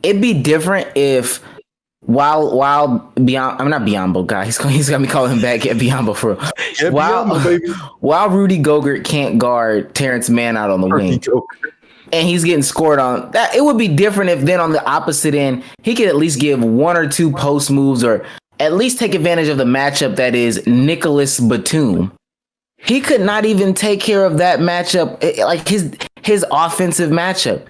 C: it'd be different if while Biombo, I'm not Biombo guy. He's got me calling him back at Biombo for while Rudy Gobert can't guard Terrence Mann out on the wing. And he's getting scored on. That it would be different if then on the opposite end he could at least give one or two post moves or at least take advantage of the matchup that is Nicholas Batum. He could not even take care of that matchup, like his offensive matchup.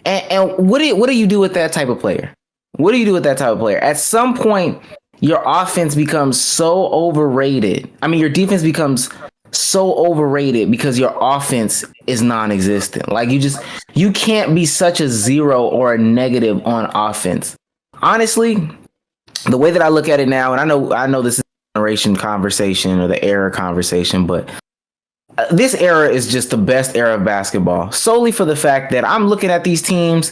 C: And what do you do with that type of player? What do you do with that type of player? At some point, your offense becomes so overrated. I mean, your defense becomes so overrated because your offense is non-existent. Like you can't be such a zero or a negative on offense. Honestly, the way that I look at it now, and I know this is a generation conversation or the era conversation, but this era is just the best era of basketball solely for the fact that I'm looking at these teams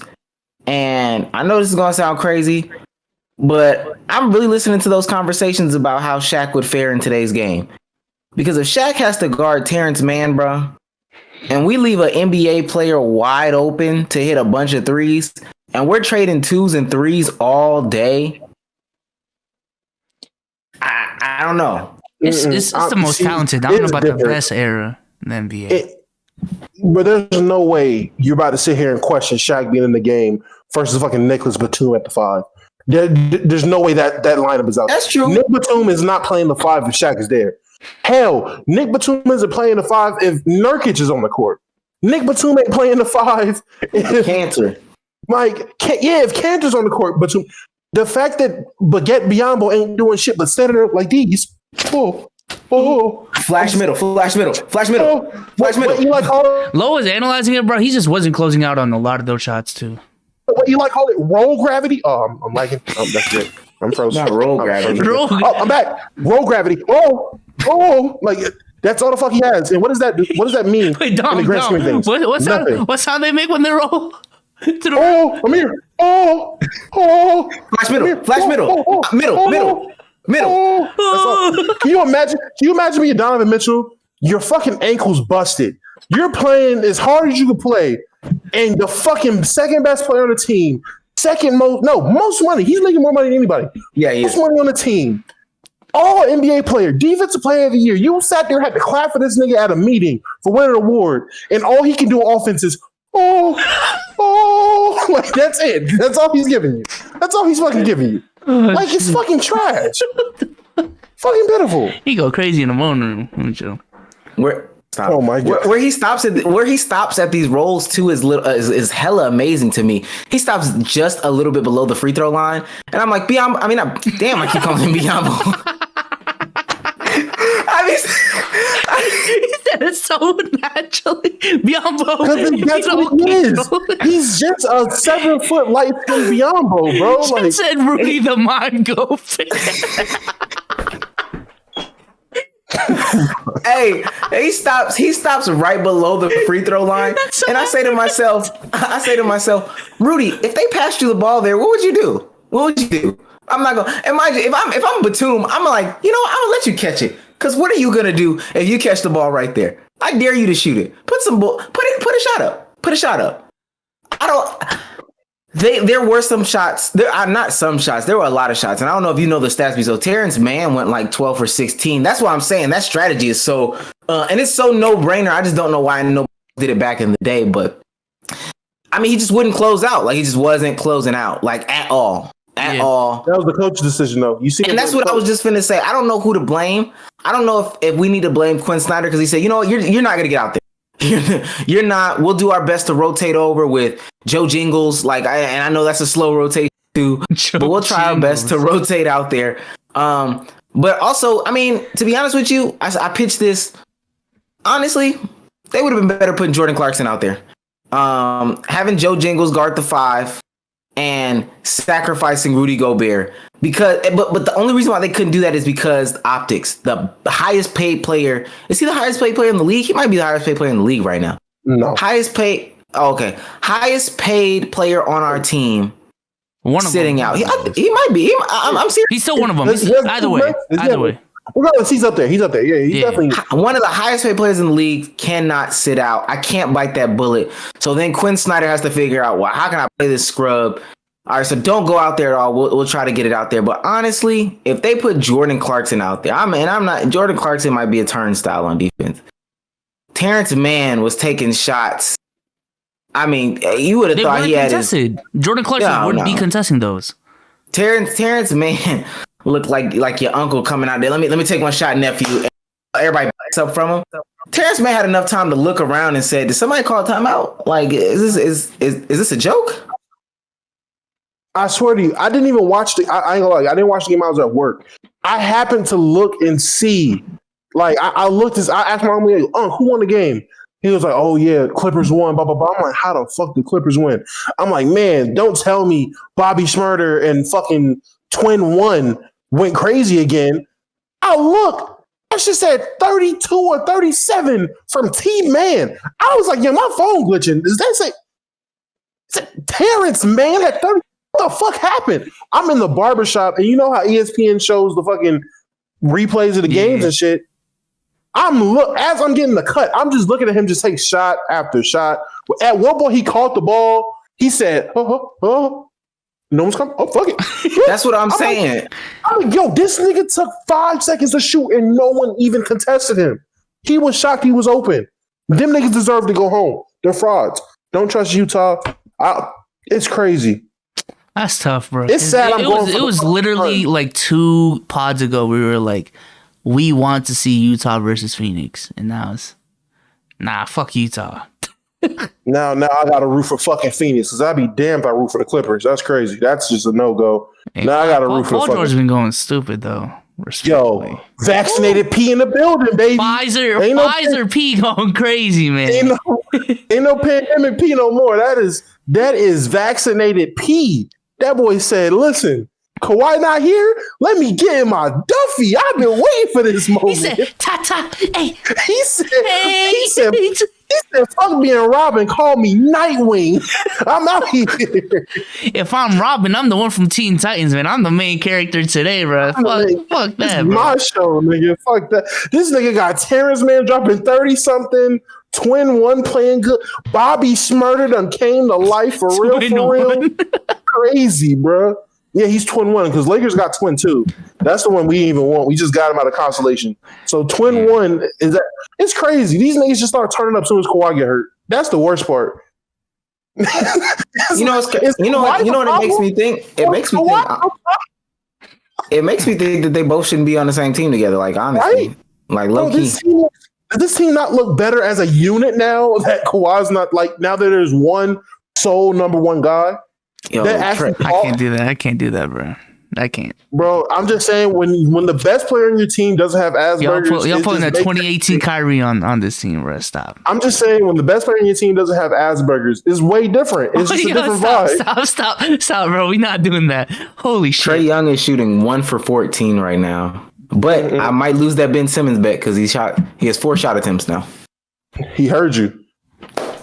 C: and I know this is going to sound crazy, but I'm really listening to those conversations about how Shaq would fare in today's game. Because if Shaq has to guard Terrence Mann, bro, and we leave an NBA player wide open to hit a bunch of threes, and we're trading twos and threes all day, I don't know.
A: It's the most talented. I don't know about the best era in the NBA.
B: But there's no way you're about to sit here and question Shaq being in the game versus fucking Nicholas Batum at the 5. There's no way that lineup is out.
C: That's true.
B: Nick Batum is not playing the 5 if Shaq is there. Hell, Nick Batum isn't playing the 5 if Nurkic is on the court. Nick Batum ain't playing the 5 if
C: Cantor.
B: If Cantor's on the court, Batum. The fact that Baguette Biombo ain't doing shit but standing there like these.
C: Flash middle.
B: What you like
A: Lowe was analyzing it, bro. He just wasn't closing out on a lot of those shots too.
B: What you like call it? Roll gravity? Oh, I'm liking. Oh, that's it. I'm frozen.
C: Not roll gravity.
B: I'm back. Roll gravity. Oh, like that's all the fuck he has. And what does that do? What does that mean?
A: Wait, Dom, what sound they make when they roll?
B: I'm here.
C: Flash middle.
B: Can you imagine me, Donovan Mitchell? Your fucking ankle's busted. You're playing as hard as you can play, and the fucking second best player on the team, most money. He's making more money than anybody.
C: Yeah, he
B: most
C: is.
B: money on the team. All NBA player, defensive player of the year. You sat there, had to clap for this nigga at a meeting for winning an award, and all he can do on offense is like that's it. That's all he's giving you. That's all he's fucking giving you. Like it's fucking trash. Fucking pitiful.
A: He go crazy in the morning room.
B: Oh my god!
C: Where he stops at these rolls too is hella amazing to me. He stops just a little bit below the free throw line, and I'm like, I keep calling him Biombo.
A: so naturally. Biombo.
B: Because that's what he is. He's just a 7-foot light skinned Biombo, bro.
A: Like, said Rudy the Mind Go.
C: Hey, he stops right below the free throw line, and I say to myself, Rudy, if they passed you the ball there, what would you do? What would you do? I'm not gonna. And mind you, if I'm Batum, I'm like, I'm gonna let you catch it. Cause what are you gonna do if you catch the ball right there? I dare you to shoot it. Put a shot up. Put a shot up. There were some shots. There are not some shots. There were a lot of shots, and I don't know if you know the stats. So Terrence Mann went like 12 for 16. That's why I'm saying that strategy is so, and it's so no brainer. I just don't know why nobody did it back in the day. But I mean, he just wouldn't close out. Like he just wasn't closing out like at all. At all.
B: That was the coach's decision, though. You see,
C: and that's what I was just finna say. I don't know who to blame. I don't know if we need to blame Quinn Snyder because he said, you know what, you're not gonna get out there. You're not. We'll do our best to rotate over with Joe Jingles. And I know that's a slow rotation too, but we'll try our best to rotate out there. But also, I mean, to be honest with you, I pitched this. Honestly, they would have been better putting Jordan Clarkson out there. Having Joe Jingles guard the 5. And sacrificing Rudy Gobert but the only reason why they couldn't do that is because optics. The highest paid player, is he the highest paid player in the league? He might be the highest paid player in the league right now.
B: No, highest
C: paid player on our team.
A: One of
C: sitting
A: them.
C: out. He might be. I'm serious.
A: He's still one of them. Either way.
B: Regardless, he's up there. He's Yeah, he's definitely
C: one of the highest paid players in the league. Cannot sit out. I can't bite that bullet. So then Quinn Snyder has to figure out, well, how can I play this scrub? All right, so don't go out there at all. We'll try to get it out there. But honestly, if they put Jordan Clarkson out there, Jordan Clarkson might be a turnstile on defense. Terrence Mann was taking shots. I mean, you would have thought he had
A: Jordan Clarkson wouldn't be contesting those.
C: Terrence Mann looked like your uncle coming out there. Let me take one shot, nephew. Everybody backs up from him. Terrence Mann had enough time to look around and said, "Did somebody call timeout? Like, is this a joke?"
B: I swear to you, I didn't even watch the. I ain't gonna lie, I didn't watch the game. I was at work. I happened to look and see. Like I looked. I asked my mom, who won the game? He was like, "Oh yeah, Clippers won." Blah blah blah. I'm like, "How the fuck did Clippers win?" I'm like, "Man, don't tell me Bobby Schmurder and fucking Twin One went crazy again." I look. I just said 32 or 37 from T-Man. I was like, "Yeah, my phone glitching." Does that say Terrence Mann at 30? What the fuck happened? I'm in the barbershop, and you know how ESPN shows the fucking replays of the games and shit. As I'm getting the cut, I'm just looking at him just take shot after shot. At one point, he caught the ball. He said, no one's coming. Oh, fuck it.
C: That's what I'm saying.
B: I'm like, yo, this nigga took 5 seconds to shoot, and no one even contested him. He was shocked he was open. Them niggas deserve to go home. They're frauds. Don't trust Utah. It's crazy.
A: That's tough, bro.
B: It's sad.
A: It was literally like 2 pods ago. We were like, we want to see Utah versus Phoenix, and now it's fuck Utah.
B: Now I got to root for fucking Phoenix because I'd be damned if I root for the Clippers. That's crazy. That's just a no go.
A: Hey,
B: now I got to root for.
A: Paul George's been going stupid though.
B: Yo, vaccinated P in the building, baby.
A: Pfizer P going crazy, man.
B: Ain't no pandemic P no more. That is vaccinated P. That boy said, "Listen, Kawhi not here. Let me get in my Duffy. I've been waiting for this moment."
A: He said, "Ta-ta, hey."
B: He said, "Fuck being Robin. Call me Nightwing. I'm out here."
A: If I'm Robin, I'm the one from Teen Titans, man. I'm the main character today, bro. Fuck that, bro.
B: My show, nigga. Fuck that. This nigga got Terrence Mann dropping 30-something. Twin One playing good. Bobby Schmurder done came to life for real. Crazy, bro. Yeah, he's Twin One because Lakers got Twin Two. That's the one we didn't even want. We just got him out of consolation. So Twin One is that? It's crazy. These niggas just start turning up as soon as Kawhi get hurt. That's the worst part.
C: You know what it makes me think? It makes me think that they both shouldn't be on the same team together. Like honestly, like low key.
B: Does this team not look better as a unit now that Kawhi's not like now that there's one sole number one guy?
C: Yo,
A: I can't do that. I can't do that, bro. I can't.
B: Bro, I'm just saying when the best player on your team doesn't have Asperger's,
A: Y'all
B: it
A: putting
B: just
A: that
B: makes
A: 2018 Kyrie on this team, bro. Stop.
B: I'm just saying when the best player on your team doesn't have Asperger's, it's way different. It's just a different vibe.
A: Stop, bro. We not doing that. Holy shit.
C: Trae Young is shooting 1 for 14 right now. But I might lose that Ben Simmons bet because he has 4 shot attempts now.
B: He heard you.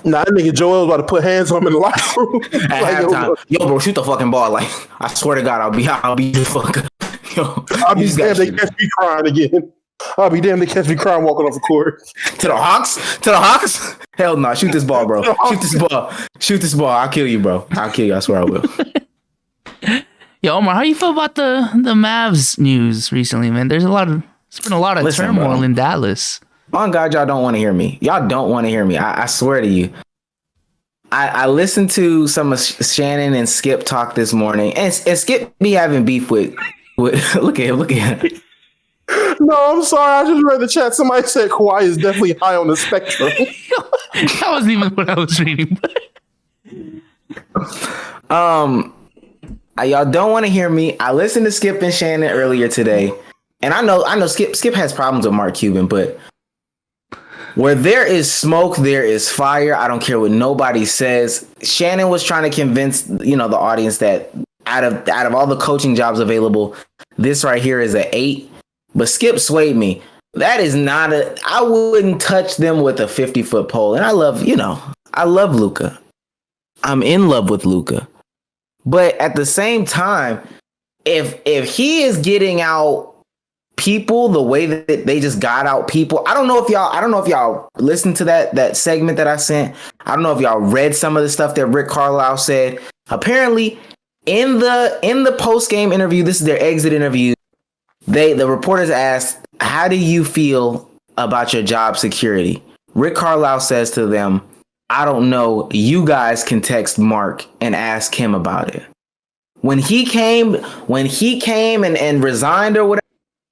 B: Nah, that nigga Joel's about to put hands on him in the locker room.
C: At halftime. Yo, bro, shoot the fucking ball. Like, I swear to God, I'll be the fuck. Yo,
B: I'll be damned they catch me crying again. I'll be damned they catch me crying walking off the court.
C: To the Hawks? Hell no. Shoot this ball, bro. Shoot this ball. I'll kill you, bro. I'll kill you. I swear I will.
A: Yo, Omar, how you feel about the Mavs news recently, man? It's been a lot of turmoil in Dallas.
C: On God, y'all don't want to hear me. Y'all don't want to hear me. I swear to you. I listened to some of Shannon and Skip talk this morning, and Skip be having beef with look at him.
B: No, I'm sorry. I just read the chat. Somebody said Kawhi is definitely high on the spectrum.
A: That wasn't even what I was reading.
C: Y'all don't want to hear me. I listened to Skip and Shannon earlier today, and I know Skip has problems with Mark Cuban, but where there is smoke, there is fire. I don't care what nobody says. Shannon was trying to convince the audience that out of all the coaching jobs available, this right here is an 8. But Skip swayed me. That is not I wouldn't touch them with a 50-foot pole. And I love Luka. I'm in love with Luka. But at the same time, if he is getting out people the way that they just got out people, I don't know if y'all listened to that segment that I sent. I don't know if y'all read some of the stuff that Rick Carlisle said. Apparently, in the post-game interview, this is their exit interview, the reporters asked, how do you feel about your job security? Rick Carlisle says to them, I don't know. You guys can text Mark and ask him about it. When he came and resigned or whatever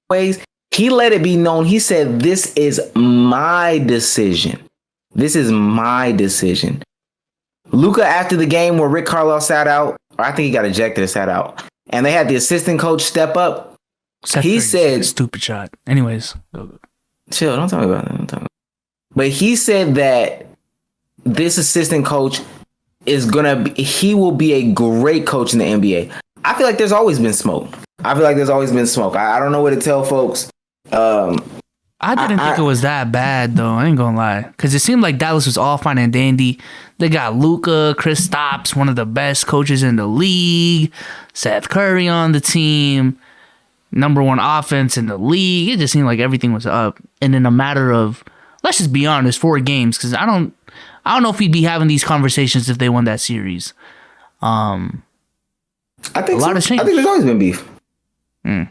C: ways, he let it be known. He said, this is my decision. This is my decision. Luka, after the game where Rick Carlisle sat out, or I think he got ejected or sat out, and they had the assistant coach step up, he said,
A: stupid shot. Anyways.
C: Chill, don't talk about that. But he said that this assistant coach he will be a great coach in the NBA. I feel like there's always been smoke. I don't know what to tell folks.
A: I didn't think it was that bad, though. I ain't gonna lie. Because it seemed like Dallas was all fine and dandy. They got Luka, Kristaps, one of the best coaches in the league, Seth Curry on the team, number 1 offense in the league. It just seemed like everything was up. And in a matter of, let's just be honest, 4 games. Because I don't know if we'd be having these conversations if they won that series.
C: I think
A: a lot of change.
C: I think there's always been beef. I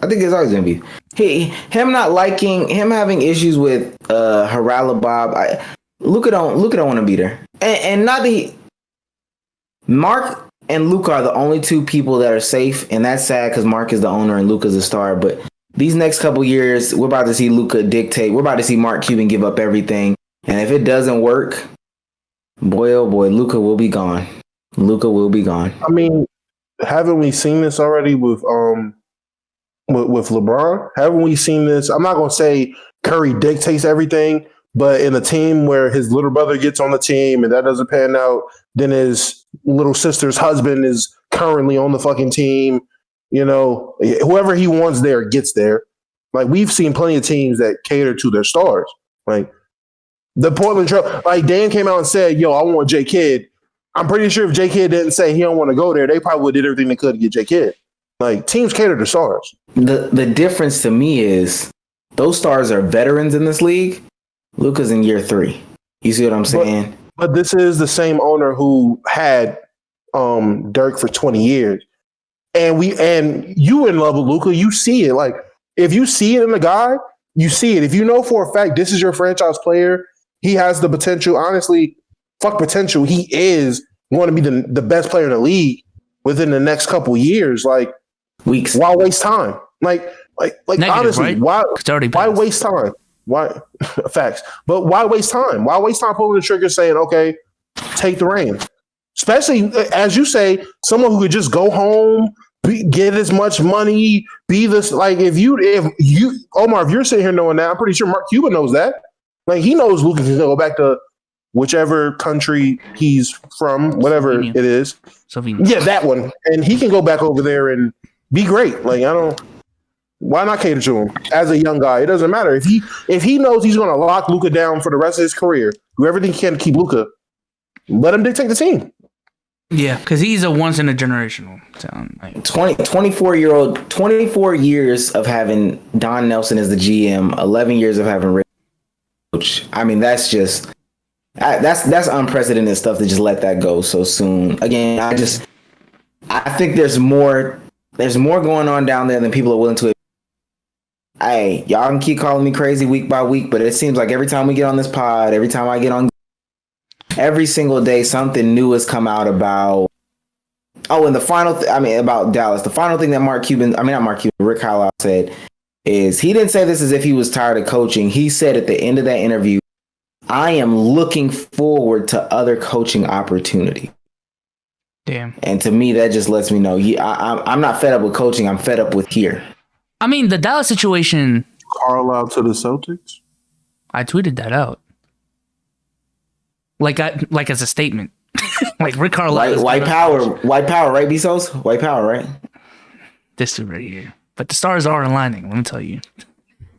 C: think there's always been beef. Him having issues with Haralabob. Luka don't want to be there, and not the Mark and Luka are the only 2 people that are safe, and that's sad because Mark is the owner and Luka's a star. But these next couple years, we're about to see Luka dictate. We're about to see Mark Cuban give up everything, and if it doesn't work, boy oh boy, Luka will be gone.
B: I mean, haven't we seen this already with LeBron? Haven't we seen this? I'm not gonna say Curry dictates everything, but in a team where his little brother gets on the team and that doesn't pan out, then his little sister's husband is currently on the fucking team. Whoever he wants there gets there. Like, we've seen plenty of teams that cater to their stars. Like the Portland Trail, like Dan came out and said, "Yo, I want J Kidd." I'm pretty sure if J Kidd didn't say he don't want to go there, they probably did everything they could to get J Kidd. Like, teams cater to stars.
C: The difference to me is those stars are veterans in this league. Luka's in year 3. You see what I'm saying?
B: But this is the same owner who had Dirk for 20 years. And you in love with Luka, you see it. Like, if you see it in the guy, you see it. If you know for a fact this is your franchise player, he has the potential. Honestly, fuck potential. He is going to be the best player in the league within the next couple years. Like,
C: weeks.
B: Why waste time? Like negative, honestly,
A: right?
B: Why waste time? Why facts? But why waste time? Why waste time pulling the trigger saying, okay, take the reins? Especially, as you say, someone who could just go home, get as much money, be this like if you Omar, if you're sitting here knowing that, I'm pretty sure Mark Cuban knows that. Like he knows Luka can go back to whichever country he's from, whatever
A: Slovenia.
B: it is.
A: Slovenia.
B: Yeah, that one. And he can go back over there and be great. Like why not cater to him as a young guy? It doesn't matter. If he knows he's gonna lock Luka down for the rest of his career, do everything he can to keep Luka, let him dictate the team.
A: Yeah, because he's a once in a generational talent. Like,
C: 24 years of having Don Nelson as the GM, 11 years of having Rick coach. I mean, that's unprecedented stuff to just let that go so soon. Again, I think there's more going on down there than people are willing to. Hey, y'all can keep calling me crazy week by week, but it seems like every time we get on this pod, every time I get on, every single day, something new has come out about. Oh, and the final, about Dallas. The final thing that Rick Carlisle said is he didn't say this as if he was tired of coaching. He said at the end of that interview, "I am looking forward to other coaching opportunity."
A: damn.
C: And to me, that just lets me know I'm not fed up with coaching. I'm fed up with here.
A: I mean, the Dallas situation.
B: Carlisle to the Celtics.
A: I tweeted that out. Like as a statement. Like Rick Carlisle.
C: White power, right, Bezos? White power, right?
A: This dude right here. But the stars are aligning, let me tell you.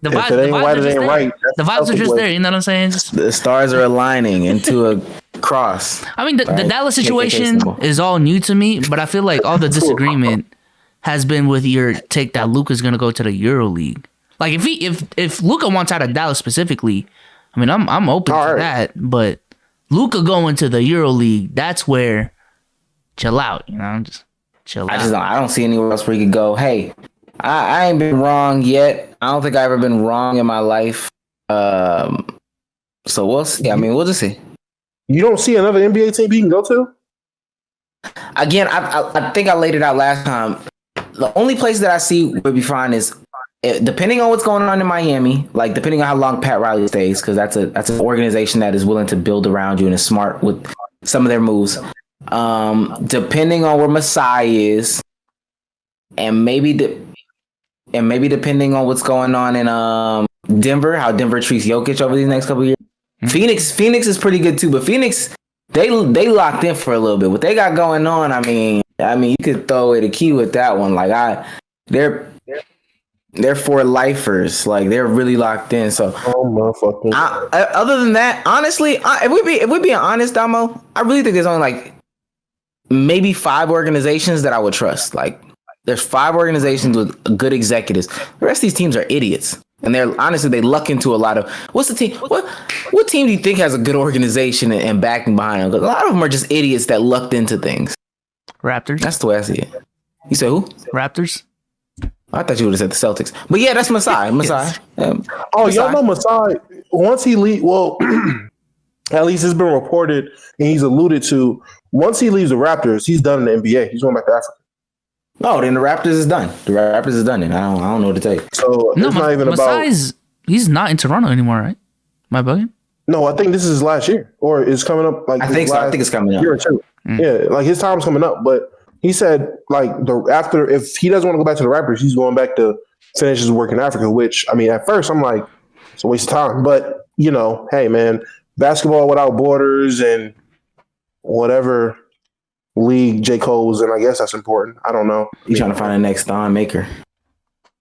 A: The
B: If
A: vibes,
B: it ain't white,
A: are
B: it
A: just
B: ain't
A: there.
B: right.
A: The vibes are just there, you know what I'm saying?
C: The stars are aligning into a cross.
A: I mean, the
C: Right.
A: Dallas
C: KKK
A: situation
C: symbol.
A: is all new to me, but I feel like all the disagreement has been with your take that Luka's gonna go to the Euro League. Like if Luka wants out of Dallas specifically, I mean I'm open to that, but Luka going to the Euro League, that's where chill out, you know, just chill out.
C: I don't see anywhere else where you could go. Hey, I ain't been wrong yet. I don't think I've ever been wrong in my life. So we'll see. I mean, we'll just see.
B: You don't see another NBA team you can go to?
C: Again, I think I laid it out last time. The only place that I see would be fine is depending on what's going on in Miami, like depending on how long Pat Riley stays, because that's an organization that is willing to build around you and is smart with some of their moves. Depending on where Masai is, and maybe depending on what's going on in Denver, how Denver treats Jokic over these next couple of years. Mm-hmm. Phoenix is pretty good too, but Phoenix they locked in for a little bit. What they got going on, I mean, you could throw away the key with that one. Like they're for lifers. Like they're really locked in. So,
B: motherfucker.
C: Other than that, honestly, if we're being honest, Damo, I really think there's only like maybe 5 organizations that I would trust. Like there's 5 organizations with good executives. The rest of these teams are idiots. And they luck into a lot of what's the team? What team do you think has a good organization and backing behind them? Because a lot of them are just idiots that lucked into things.
A: Raptors.
C: That's the way I see it. You said who?
A: Raptors.
C: I thought you would have said the Celtics. But yeah, that's Masai. Masai.
B: Y'all know Masai. Once he leaves, well, at least it's been reported and he's alluded to. Once he leaves the Raptors, he's done in the NBA. He's going back to Africa.
C: Oh, then the Raptors is done. The Raptors is done. Then I don't know what to tell you.
B: So it's not even
A: Masai's, he's not in Toronto anymore, right? Am I bugging?
B: No, I think this is his last year, or it's coming up. Like
C: I think so. I think it's coming up.
B: Year or two. Yeah, like his time's coming up. But he said, like if he doesn't want to go back to the Raptors, he's going back to finish his work in Africa. Which I mean, at first I'm like, it's a waste of time. But you know, hey man, basketball without borders and whatever league J. Cole's in, I guess that's important. I don't know.
C: He's trying to find the next Thon Maker.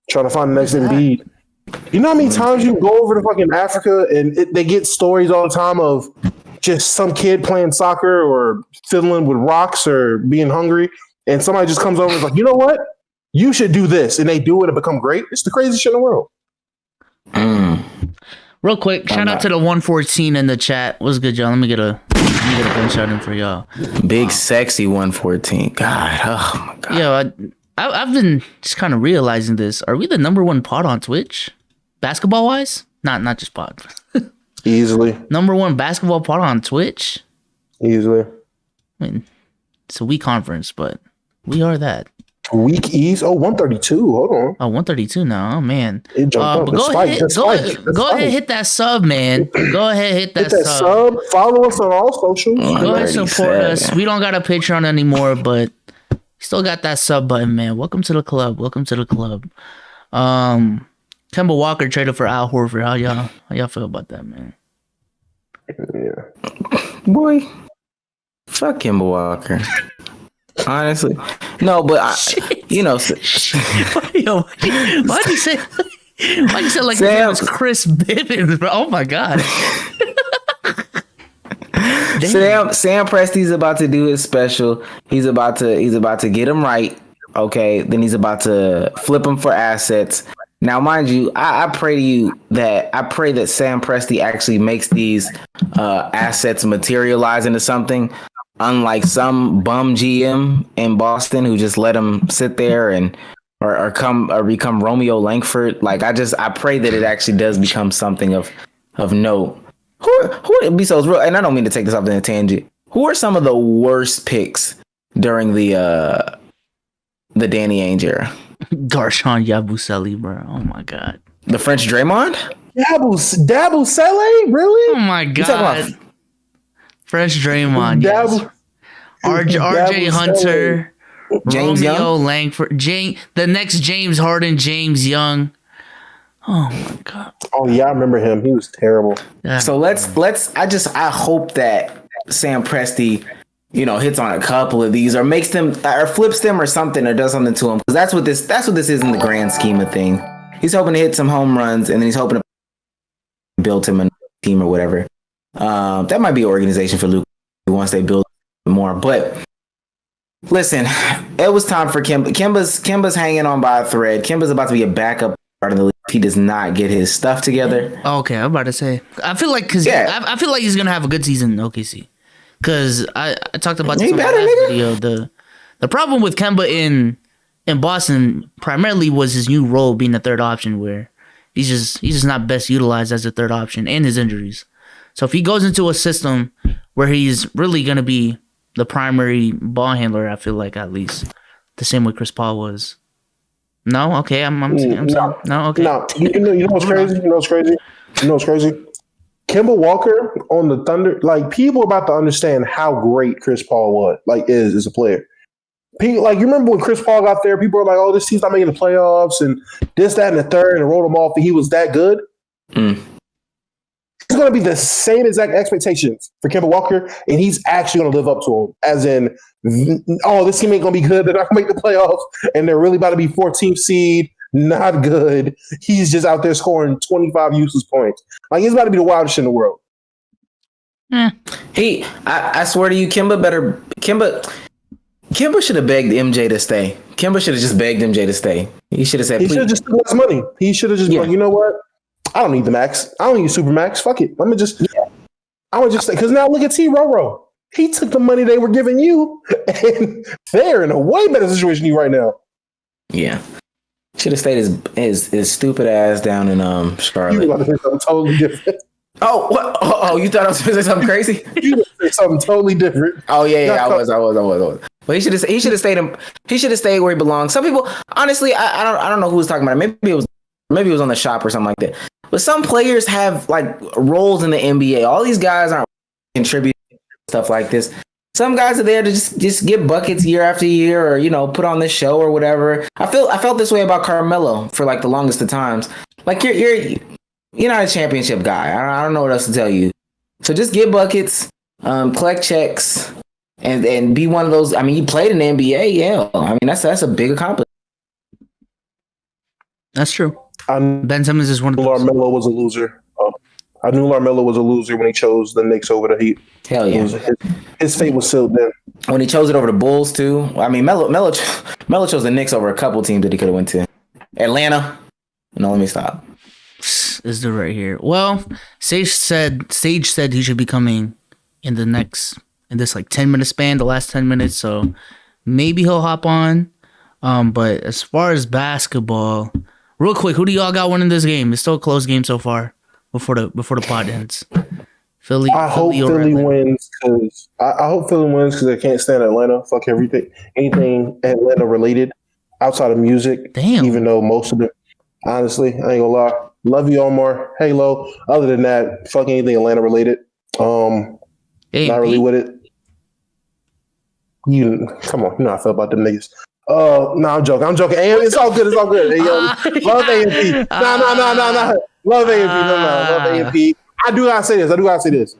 B: Trying to find the next Embiid. You know how many times you go over to fucking Africa and they get stories all the time of just some kid playing soccer or fiddling with rocks or being hungry, and somebody just comes over and is like, you know what? You should do this, and they do it and become great. It's the craziest shit in the world.
A: Real quick, shout out to the 114 in the chat. What's good, y'all? Let me get a gunshot in for y'all.
C: Big sexy 114. God, oh my god.
A: Yeah, I've been just kind of realizing this. Are we the number 1 pod on Twitch, basketball wise? Not just pod.
B: Easily.
A: Number 1 basketball pod on Twitch.
B: Easily.
A: I mean, it's a weak conference, but we are that.
B: Weak East? Oh, 132. Hold on.
A: Oh, 132 now. Oh, man.
B: It jumped up.
A: But go ahead, hit that sub, man. Go ahead, hit that sub.
B: Follow us on all socials.
A: Go ahead, support us. We don't got a Patreon anymore, but Still got that sub button, man. Welcome to the club. Welcome to the club. Kemba Walker traded for Al Horford. How y'all feel about that, man?
B: Yeah.
C: Boy, fuck Kemba Walker. Honestly, no, but
A: Yo, why'd you say? Why'd you say like his name was Chris Bivens, bro? Oh my god.
C: Sam Presti's about to do his special. He's about to get him right. Okay, then he's about to flip him for assets. Now, mind you, I pray that Sam Presti actually makes these assets materialize into something, unlike some bum GM in Boston who just let him sit there and or become Romeo Langford. Like I pray that it actually does become something of note. Who would be so real? And I don't mean to take this off in a tangent. Who are some of the worst picks during the Danny Ainge era?
A: Darshawn Yabusele, bro. Oh my god.
C: The French Draymond?
B: Dabusele? Really?
A: Oh my god. French Draymond. Yes. RJ Hunter,
C: James
A: Romeo
C: Young?
A: Langford, the next James Harden, James Young. Oh my god.
B: Oh yeah, I remember him. He was terrible.
A: Yeah.
C: So I hope that Sam Presti, hits on a couple of these or makes them or flips them or something or does something to them, because that's what this is in the grand scheme of thing. He's hoping to hit some home runs and then he's hoping to build him a team or whatever. That might be an organization for Luke once they build more. But listen, it was time for Kemba. Kemba's hanging on by a thread. Kemba's about to be a backup part of the league. He does not get his stuff together.
A: Okay, I'm about to say. I feel like I feel like he's gonna have a good season in OKC. Because I talked about this in the last video. The problem with Kemba in Boston primarily was his new role being the third option, where he's just not best utilized as a third option, and his injuries. So if he goes into a system where he's really gonna be the primary ball handler, I feel like at least the same way Chris Paul was. No, okay, I'm saying no, okay.
B: No, you know what's crazy? You know what's crazy? Kemba Walker on the Thunder, like people are about to understand how great Chris Paul was, is as a player. People, you remember when Chris Paul got there, people were like, "Oh, this team's not making the playoffs," and this, that, and the third, and wrote him off. And he was that good. It's going to be the same exact expectations for Kemba Walker, and he's actually going to live up to them. As in, oh, this team ain't going to be good. They're not going to make the playoffs, and they're really about to be 14th seed. Not good. He's just out there scoring 25 useless points. He's about to be the wildest shit in the world.
C: I swear to you, Kimba should have begged MJ to stay. Kimba should have just begged MJ to stay. He should have said,
B: he should have just took his money. He should have just been like, you know what? I don't need the max. I don't need super max. Fuck it. I'm gonna just stay. Because now look at T. Roro. He took the money they were giving you, and they're in a way better situation than you right now.
C: Yeah. Should have stayed his stupid ass down in Charlotte.
B: You were about to say something totally different.
C: Oh, what? Oh, you thought I was going to say something crazy?
B: You were going to say something totally different.
C: Oh yeah, I was. But he should have stayed where he belongs. Some people, honestly, I don't know who was talking about it. Maybe it was on the shop or something like that. But some players have roles in the NBA. All these guys aren't contributing stuff like this. Some guys are there to just get buckets year after year, or put on this show or whatever. I felt this way about Carmelo for the longest of times. You're not a championship guy. I don't know what else to tell you. So just get buckets, collect checks, and be one of those. I mean, you played in the NBA, yeah. I mean, that's a big accomplishment.
A: That's true. Ben Simmons is one of those.
B: LaMelo was a loser. I knew LaMelo was a loser when he chose the Knicks over the Heat.
C: Hell yeah.
B: His fate was sealed then.
C: When he chose it over the Bulls, too. I mean, Melo chose the Knicks over a couple teams that he could have went to. Atlanta. No, let me stop.
A: Is the right here. Well, Sage said he should be coming in this 10-minute span, the last 10 minutes. So maybe he'll hop on. But as far as basketball, real quick, who do y'all got winning this game? It's still a close game so far. Before the pod ends, Philly.
B: I hope Philly wins because I can't stand Atlanta. Fuck everything, anything Atlanta related outside of music.
A: Damn.
B: Even though most of it, honestly, I ain't gonna lie. Love you, Omar. Halo. Other than that, fuck anything Atlanta related. Not really with it. You come on, you know how I feel about them niggas. No, I'm joking. It's all good. It's all good. Hey, yo, love AMP. No. Love AMP. No. Love AMP. I do gotta say this.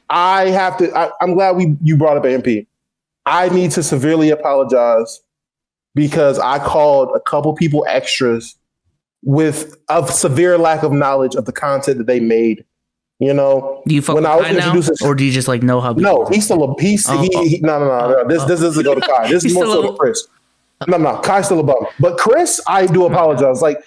B: I have to. I'm glad you brought up AMP. I need to severely apologize because I called a couple people extras with a severe lack of knowledge of the content that they made. You know,
A: do you fuck with Kai now, or do you just like know how?
B: No, he's still no. This doesn't go to Kai. This is more so to Chris. No, Kai's still above. But Chris, I do apologize. Like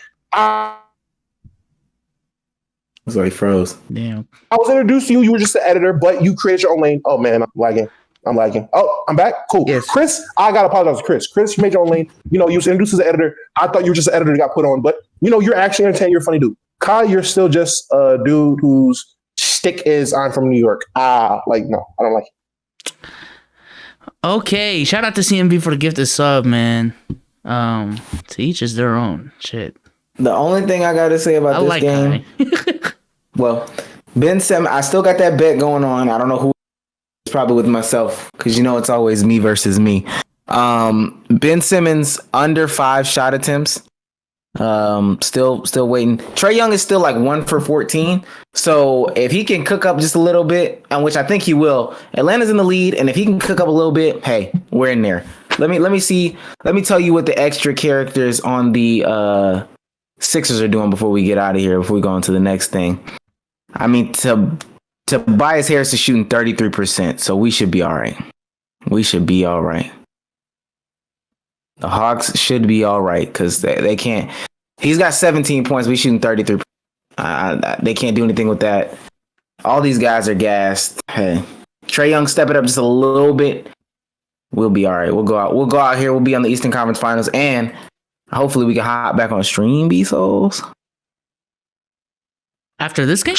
C: So he froze.
A: Damn.
B: I was introduced to you. You were just the editor, but you created your own lane. Oh man, I'm lagging. Oh, I'm back. Cool.
A: Yes.
B: Chris, I gotta apologize to Chris. Chris, you made your own lane. You know, you was introduced as an editor. I thought you were just an editor that got put on, but you know, you're actually entertaining. You're a funny dude. Kai, you're still just a dude whose shtick is I'm from New York. No, I don't like it.
A: Okay, shout out to CMB for the gifted sub, man. To each is their own. Shit.
C: The only thing I gotta say about this game, well, Ben Simmons, I still got that bet going on. I don't know who. It's probably with myself because you know it's always me versus me. Ben Simmons under 5 shot attempts. Still waiting. Trae Young is still like 1 for 14. So if he can cook up just a little bit, and which I think he will, Atlanta's in the lead, and if he can cook up a little bit, hey, we're in there. Let me see. Let me tell you what the extra characters on the Sixers are doing before we get out of here. Before we go on to the next thing, I mean Tobias Harris is shooting 33%, so we should be all right. The Hawks should be all right because they can't. He's got 17 points. We shooting 33%. They can't do anything with that. All these guys are gassed. Hey, Trae Young, step it up just a little bit. We'll be all right. We'll go out here. We'll be on the Eastern Conference Finals, and hopefully we can hop back on stream. B Souls
A: after this game.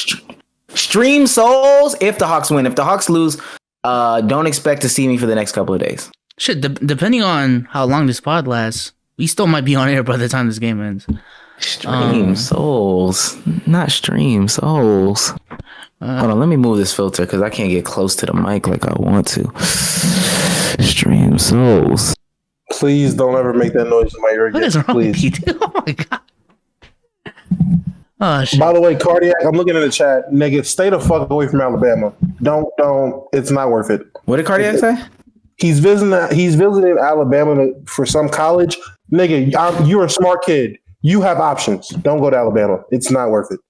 C: Stream Souls. If the Hawks win, if the Hawks lose, don't expect to see me for the next couple of days.
A: Shit, depending on how long this pod lasts, we still might be on air by the time this game ends.
C: Stream Souls, not Stream Souls. Hold on, let me move this filter because I can't get close to the mic like I want to. Stream Souls.
B: Please don't ever make that noise in my ear again.
A: What is wrong
B: please.
A: with you? Oh my god. Oh, shit.
B: By the way, Cardiac, I'm looking in the chat. Nigga, stay the fuck away from Alabama. Don't. It's not worth it.
C: What did Cardiac say?
B: He's visiting Alabama for some college. Nigga, you're a smart kid. You have options. Don't go to Alabama. It's not worth it.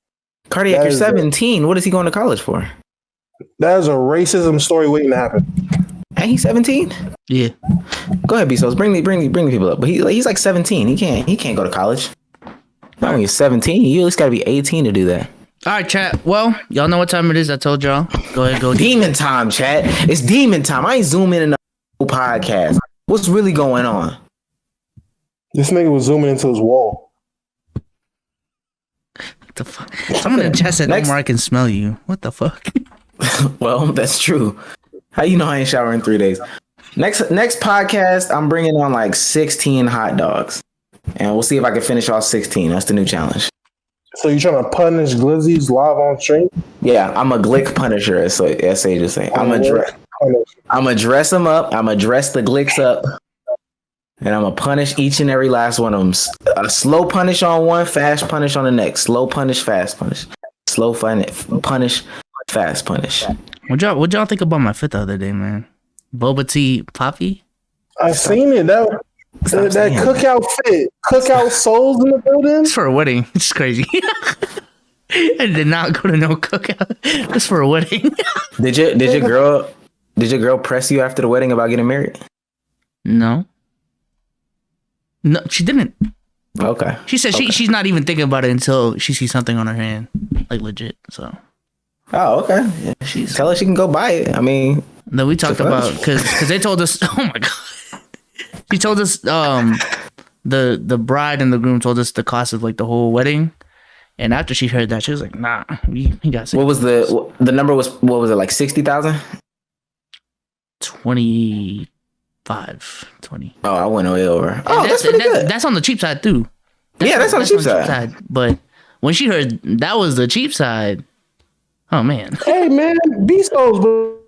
C: Cardiac, you're 17. What is he going to college for?
B: That is a racism story waiting to happen.
C: And he's 17?
A: Yeah.
C: Go ahead, B-Souls. Bring the people up. But he's like 17. He can't go to college. Not when you're 17. You at least got to be 18 to do that.
A: All right, chat. Well, y'all know what time it is. I told y'all. Go ahead, go.
C: Demon time, chat. It's demon time. I ain't zooming in a podcast. What's really going on?
B: This nigga was zooming into his wall.
A: What the fuck? Someone in the chat said, Omar, I can smell you. What the fuck?
C: Well, that's true. How you know I ain't showered in 3 days? Next podcast, I'm bringing on like 16 hot dogs. And we'll see if I can finish all 16. That's the new challenge.
B: So you're trying to punish Glizzy's live on stream?
C: Yeah, I'm a Glick punisher, as Sage is saying. I'm gonna dress them up. I'm gonna dress the Glicks up. And I'm gonna punish each and every last one of them. A slow punish on one, fast punish on the next. Slow punish, fast punish. Slow punish, fast punish.
A: What y'all think about my fit the other day, man? Boba tea Poppy?
B: I seen it. That cookout fit. Cookout souls in the building?
A: It's for a wedding. It's crazy. I did not go to no cookout. It's for a wedding.
C: Did your girl press you after the wedding about getting married?
A: No, she didn't.
C: Okay.
A: She said she's not even thinking about it until she sees something on her hand, like legit. So.
C: Oh, okay. Yeah, tell her she can go buy it. I mean,
A: then we talked about because they told us. Oh my god. She told us the bride and the groom told us the cost of like the whole wedding, and after she heard that, she was like, "Nah, we got."
C: What was the number? What was it, like 60,000?
A: 20. Oh,
C: I went way over. Oh, that's pretty good.
A: That's on the cheap side too.
C: That's on the cheap side.
A: But when she heard that was the cheap side, oh man.
B: Hey man, Beastos.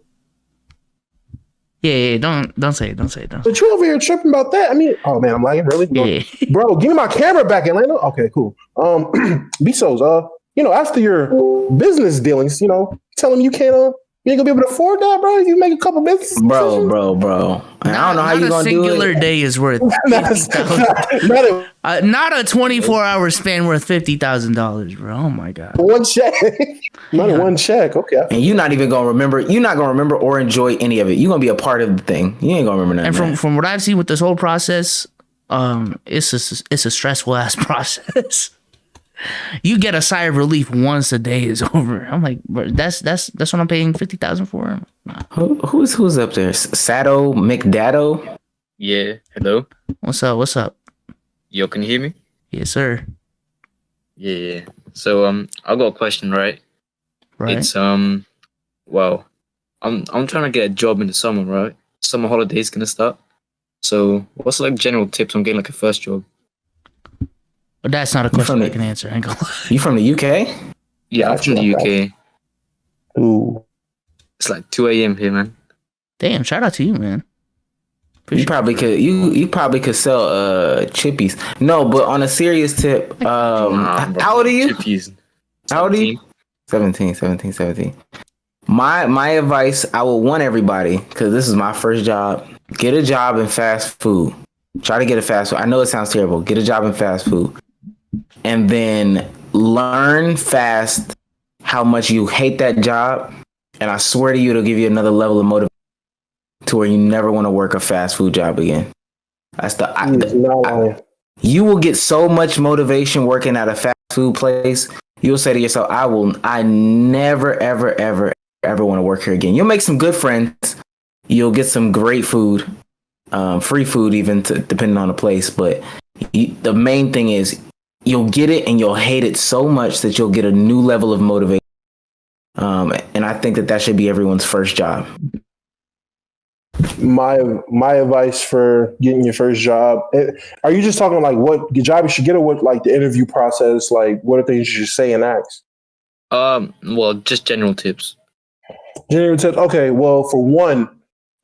A: Yeah. Don't say it. Don't say it. Don't.
B: But you over here tripping about that? I mean, oh man, I'm lagging really.
A: Yeah.
B: Bro, give me my camera back, Atlanta. Okay, cool. Bezos, after your business dealings, tell him you can't, you ain't gonna be able to afford that, bro. You make a couple business decisions.
C: Bro. I don't know how you gonna do it.
A: Not a singular day is worth not a 24-hour span worth $50,000, bro. Oh my god.
B: One check. Not one check. Okay.
C: And you're not even gonna remember. You're not gonna remember or enjoy any of it. You're gonna be a part of the thing. You ain't gonna remember nothing.
A: And from what I've seen with this whole process, it's a stressful ass process. You get a sigh of relief once the day is over. I'm like, bro, that's what I'm paying $50,000 for. Nah.
C: Who's up there? Sato McDaddo.
D: Yeah. Hello.
A: What's up?
D: Yo, can you hear me?
A: Yes, sir.
D: Yeah. So I got a question, right?
A: Right.
D: It's well, I'm trying to get a job in the summer, right? Summer holidays gonna start. So what's like general tips on getting like a first job?
A: But that's not a question I can answer. I ain't gonna lie.
C: You from the UK?
D: Yeah, I'm from the UK.
B: Ooh.
D: It's like 2 a.m. here, man.
A: Damn, shout out to you, man.
C: You probably could. You probably could sell chippies. No, but on a serious tip, how old are you?
D: Chippies.
C: How old are you? 17. My advice, I would want everybody, because this is my first job. Get a job in fast food. Try to get a fast food. I know it sounds terrible. Get a job in fast food. And then learn fast how much you hate that job. And I swear to you, it'll give you another level of motivation to where you never want to work a fast food job again. That's you will get so much motivation working at a fast food place. You'll say to yourself, I never, ever want to work here again. You'll make some good friends. You'll get some great food, free food, even depending on the place. But the main thing is you'll get it and you'll hate it so much that you'll get a new level of motivation. And I think that should be everyone's first job.
B: My advice for getting your first job, are you just talking like what job you should get, or what like the interview process, like what are things you should say and ask?
D: Well, just general tips.
B: General tips. Okay, well, for one,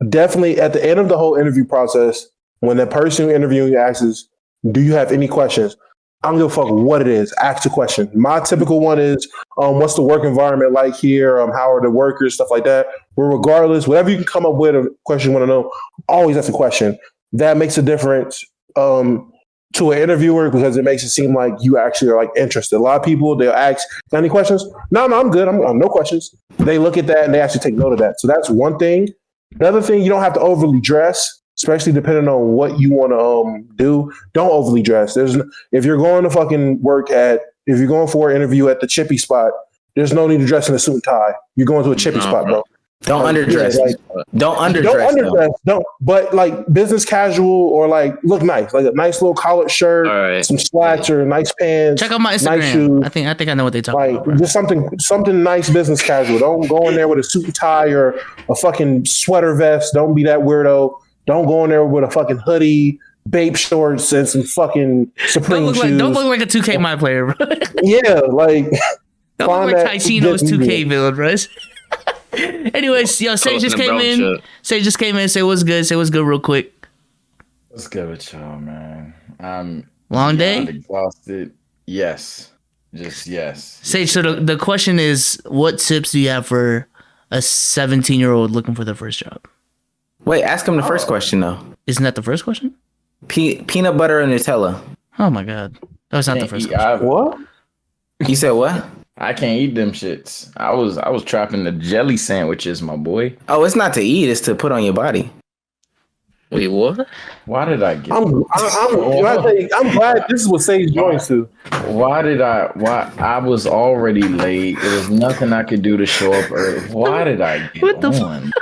B: definitely at the end of the whole interview process, when the person interviewing you asks, do you have any questions? I don't give a fuck what it is. Ask the question. My typical one is, what's the work environment like here? How are the workers? Stuff like that. Well, regardless, whatever you can come up with, a question you want to know, always ask a question. That makes a difference to an interviewer, because it makes it seem like you actually are like interested. A lot of people, they'll ask, got any questions? No, I'm good. I'm no questions. They look at that and they actually take note of that. So that's one thing. Another thing, you don't have to overly dress, especially depending on what you want to do. Don't overly dress. If you're going to fucking if you're going for an interview at the chippy spot, there's no need to dress in a suit and tie. You're going to a chippy spot, bro.
C: Don't underdress. Don't underdress.
B: Don't underdress. Don't. But like business casual, or like look nice, like a nice little collared shirt, some slacks or nice pants.
A: Check out my Instagram.
B: Nice shoes.
A: I think I know what they talk about. Bro.
B: Just something nice, business casual. Don't go in there with a suit and tie or a fucking sweater vest. Don't be that weirdo. Don't go in there with a fucking hoodie, babe shorts, and some fucking Supreme shoes.
A: Don't look like a 2K my player, bro.
B: Yeah, like
A: don't look like Ticino's 2K build, bro. Anyways, yo, Sage just came in. Sage just came in. Say what's good. Say what's good real quick.
E: What's good with y'all, man? I'm
A: long day.
E: Exhausted. Yes. Just yes.
A: Sage, so the question is, what tips do you have for a 17-year-old looking for their first job?
C: Wait, ask him the first question though.
A: Isn't that the first question?
C: Peanut butter and Nutella.
A: Oh my god, that was not the first question.
B: What?
C: You said what?
E: I can't eat them shits. I was trapping the jelly sandwiches, my boy.
C: Oh, it's not to eat; it's to put on your body.
D: Wait, what?
E: Why did I get?
B: I'm glad this is what Sage joins to.
E: Why I was already late. There was nothing I could do to show up early. Why did I get
A: what the
E: on?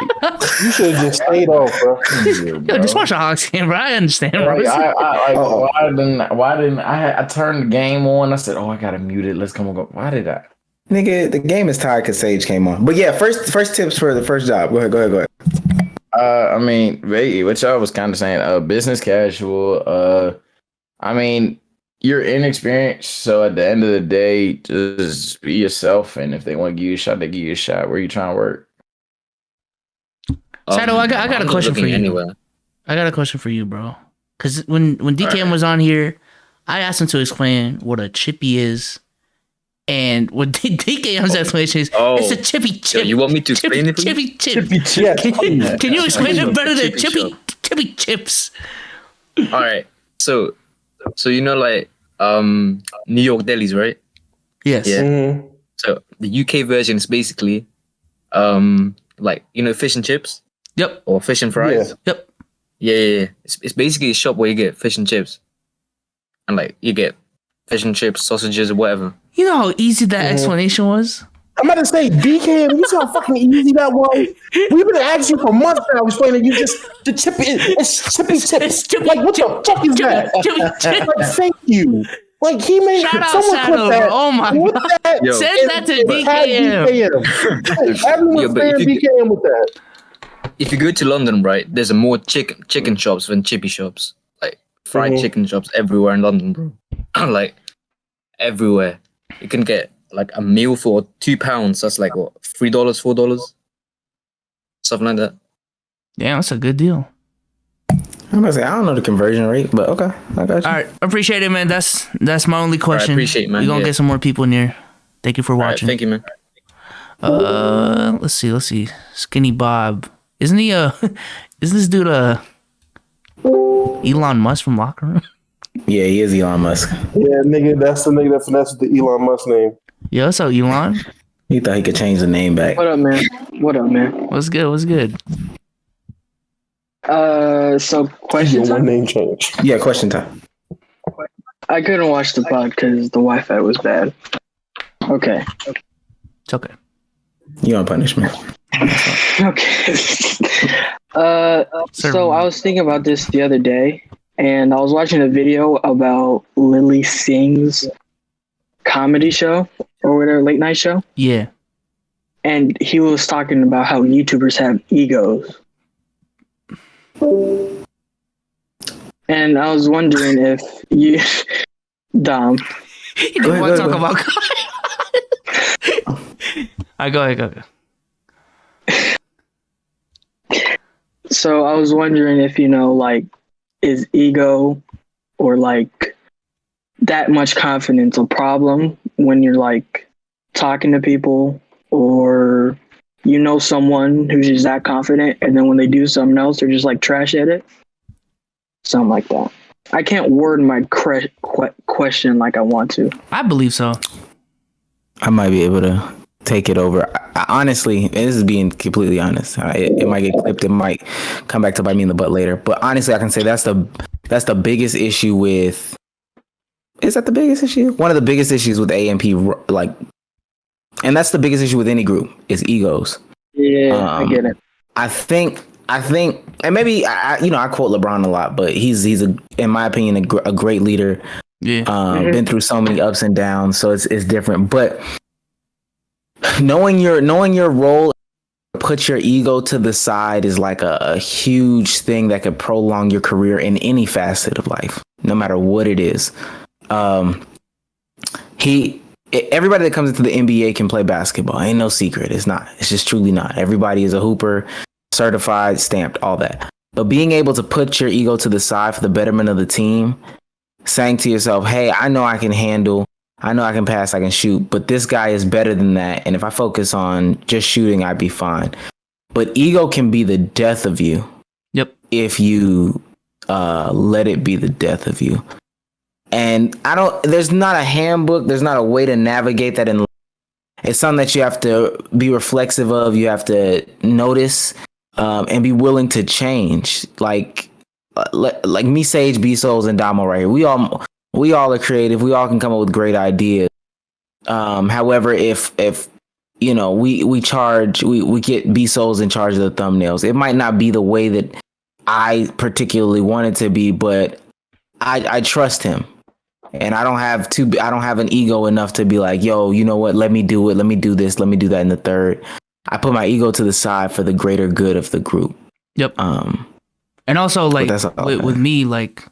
B: You should have just stayed off, bro.
A: Yo, just watch a Hawks game, bro. I understand.
E: Like, why didn't I turned the game on? I said, oh, I gotta mute it. Let's come on. Why did I?
C: Nigga, the game is tired because Sage came on. But yeah, first tips for the first job. Go ahead.
E: I mean, what y'all was kind of saying, business casual. I mean, you're inexperienced, so at the end of the day, just be yourself. And if they want to give you a shot, they give you a shot. Where you trying to work?
A: Shadow, I got a
D: I'm not
A: question for
D: looking
A: you.
D: anywhere.
A: I got a question for you, bro. Because when DKM was on here, I asked him to explain what a chippy is. And what DKM's explanation is,
D: Oh.
A: it's a chippy chip.
D: you want me to explain it for you?
A: Chippy chip.
B: Yes,
A: Can you explain it better than
D: Chippy
A: chippy chips?
D: All right. So you know, like New York delis, right?
A: Yes.
D: Yeah.
B: Mhm.
D: So the UK version is basically like, you know, fish and chips
A: Yep.
D: or fish and fries.
B: Yeah.
A: Yep.
D: Yeah. It's basically a shop where you get fish and chips, and like you get fish and chips, sausages, or whatever.
A: You know how easy that explanation was?
B: I'm about to say, DK, you see how fucking easy that was? We've been asking you for months now, explaining you just the chip it's chippy chip.
A: It's chippy
B: Like, what the fuck is that?
A: Chippy chip.
B: Like, thank you. Like, he made
A: Shout out
B: someone
A: Shadow,
B: put that.
A: bro. Oh my
B: put
A: God.
B: that
D: Yo.
A: Send
B: and
A: that to
B: tag
A: DKM.
B: Everyone's
D: Yo, but
B: saying
D: if you-
B: DKM with that.
D: If you go to London, right, there's a more chicken shops than chippy shops. Like fried chicken shops everywhere in London, bro. Like everywhere. You can get like a meal for £2. That's like what, $3, $4, something like that.
A: Damn, that's a good deal.
C: I'm gonna say I don't know the conversion rate, but okay, I got you.
A: All right, appreciate it, man. That's my only question.
D: appreciate it, man.
A: We're gonna
D: Yeah.
A: get some more people in here. Thank you for
D: All right,
A: watching.
D: thank you, man.
A: Let's see. Skinny Bob. Isn't he isn't this dude Elon Musk from Locker Room?
C: Yeah, he is Elon Musk.
B: Yeah, nigga, that's the nigga that finessed the Elon Musk name.
A: Yo, what's up, Elon?
C: He thought he could change the name back.
F: What up, man? What up, man?
A: What's good?
F: So question
B: Your one
F: time.
B: name change.
C: Yeah, question time.
F: I couldn't watch the pod because the Wi-Fi was bad. Okay.
A: It's okay.
C: You on punishment?
F: Okay.
A: Sir.
F: So I was thinking about this the other day, and I was watching a video about Lily Singh's comedy show or whatever, late night show,
A: Yeah.
F: and he was talking about how YouTubers have egos. And I was wondering if you, Dom,
A: You
C: Go ahead,
A: want to
C: go
A: talk
C: ahead.
A: about? I go ahead.
F: so I was wondering if, like, is ego or like that much confidence a problem when you're like talking to people, or someone who's just that confident and then when they do something else they're just like trash at it, something like that. I can't word my question like I want to.
A: I believe so.
C: I might be able to take it over. I honestly, and this is being completely honest. It might get clipped. It might come back to bite me in the butt later. But honestly, I can say that's the biggest issue with. Is that the biggest issue? One of the biggest issues with AMP, like, and that's the biggest issue with any group is egos.
F: Yeah, I get it.
C: I think, and maybe I quote LeBron a lot, but he's in my opinion a great leader.
A: Yeah.
C: Been through so many ups and downs, so it's different. But knowing your role, put your ego to the side is like a huge thing that could prolong your career in any facet of life, no matter what it is. Everybody that comes into the NBA can play basketball. Ain't no secret. It's not. It's just truly not. Everybody is a hooper, certified, stamped, all that. But being able to put your ego to the side for the betterment of the team, saying to yourself, hey, I know I can handle, I know I can pass, I can shoot, but this guy is better than that. And if I focus on just shooting, I'd be fine. But ego can be the death of you.
A: Yep.
C: If you let it be the death of you. And there's not a handbook, there's not a way to navigate that in life. It's something that you have to be reflexive of, you have to notice, and be willing to change. Like me, Sage, B Souls, and Damo right here. We all are creative, we all can come up with great ideas. However, if we get B Souls in charge of the thumbnails, it might not be the way that I particularly want it to be, but I trust him. And I don't have an ego enough to be like, yo, you know what? Let me do it. Let me do this. Let me do that in the third. I put my ego to the side for the greater good of the group.
A: Yep. And also, like, with me, like,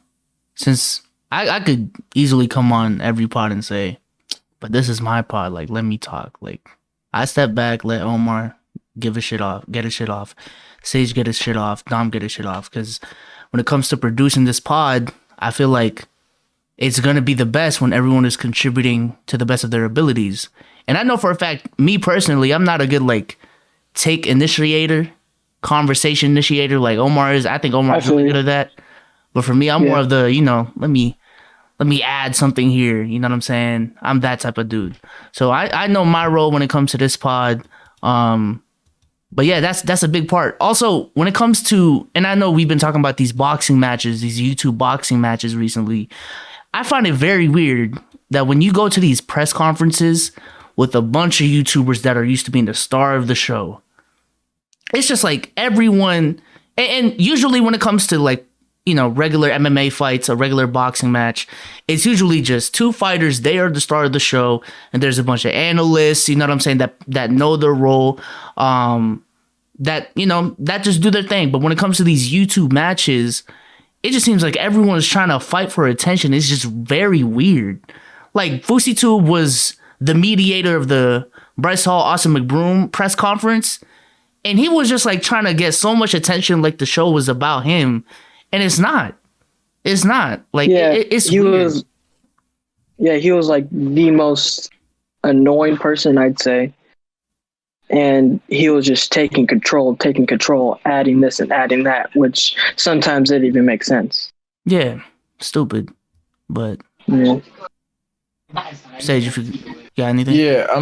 A: since I could easily come on every pod and say, but this is my pod, like, let me talk. Like, I step back, let Omar get his shit off. Sage get his shit off, Dom get his shit off. Because when it comes to producing this pod, I feel like it's gonna be the best when everyone is contributing to the best of their abilities. And I know for a fact, me personally, I'm not a good like take initiator, conversation initiator like Omar is. I think Omar's really good at that. But for me, I'm more of the, let me add something here. You know what I'm saying? I'm that type of dude. So I know my role when it comes to this pod. But yeah, that's a big part. Also, when it comes to, and I know we've been talking about these boxing matches, these YouTube boxing matches recently. I find it very weird that when you go to these press conferences with a bunch of YouTubers that are used to being the star of the show, it's just like everyone, and usually when it comes to like, regular MMA fights, a regular boxing match, it's usually just two fighters. They are the star of the show, and there's a bunch of analysts, you know what I'm saying, that know their role, that just do their thing. But when it comes to these YouTube matches, it just seems like everyone is trying to fight for attention. It's just very weird. Like FouseyTube was the mediator of the Bryce Hall, Austin McBroom press conference, and he was just like trying to get so much attention, like the show was about him. And it's not. It's not. Like, it's weird.
F: He was like the most annoying person, I'd say. And he was just taking control, adding this and adding that, which sometimes didn't even make sense.
A: Yeah, stupid. But Sage, if you got anything?
E: Yeah, I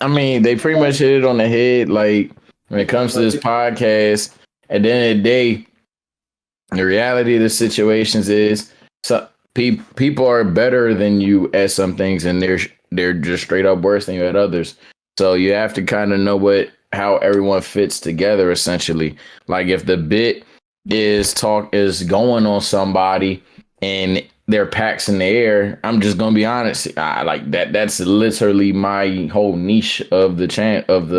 E: mean, they pretty much hit it on the head. Like, when it comes to this podcast, at the end of the day, the reality of the situations is people are better than you at some things, and they're just straight up worse than you at others. So you have to kind of know how everyone fits together, essentially. Like if the bit is going on somebody and their packs in the air, I'm just gonna be honest. I like that. That's literally my whole niche of the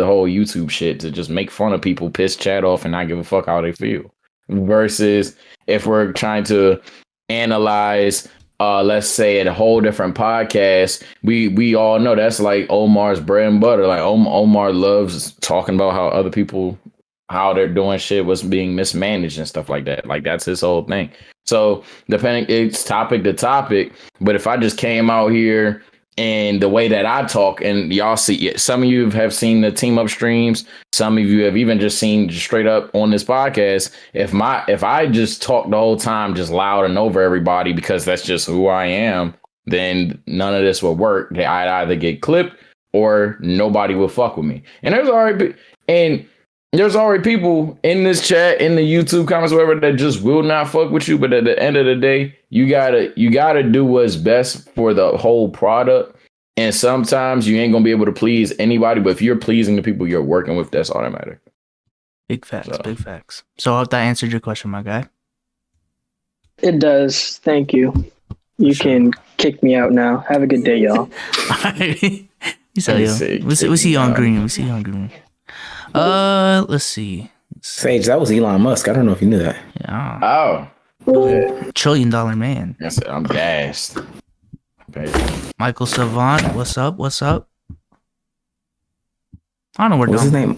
E: whole YouTube shit, to just make fun of people, piss chat off, and not give a fuck how they feel. Versus if we're trying to analyze, let's say, a whole different podcast, we all know that's like Omar's bread and butter. Like Omar loves talking about how other people, how they're doing shit, what's being mismanaged and stuff like that. Like that's his whole thing. So depending, it's topic to topic. But if I just came out here and the way that I talk, and y'all see it, some of you have seen the team up streams, some of you have even just seen straight up on this podcast. If I just talk the whole time, just loud and over everybody, because that's just who I am, then none of this will work. I'd either get clipped or nobody will fuck with me. And there's already people in this chat, in the YouTube comments, whatever, that just will not fuck with you. But at the end of the day, you gotta do what's best for the whole product. And sometimes you ain't gonna be able to please anybody, but if you're pleasing the people you're working with, that's all that matters.
A: Big facts, big facts. So I hope that answered your question, my guy.
F: It does. Thank you. You can kick me out now. Have a good day, y'all.
A: We'll see you on green. Let's see.
C: Sage, that was Elon Musk. I don't know if you knew that.
A: Yeah.
E: Oh.
A: $1 trillion man.
E: Yes, I'm gassed.
A: Michael Savant, what's up? I don't know where.
C: What's his name?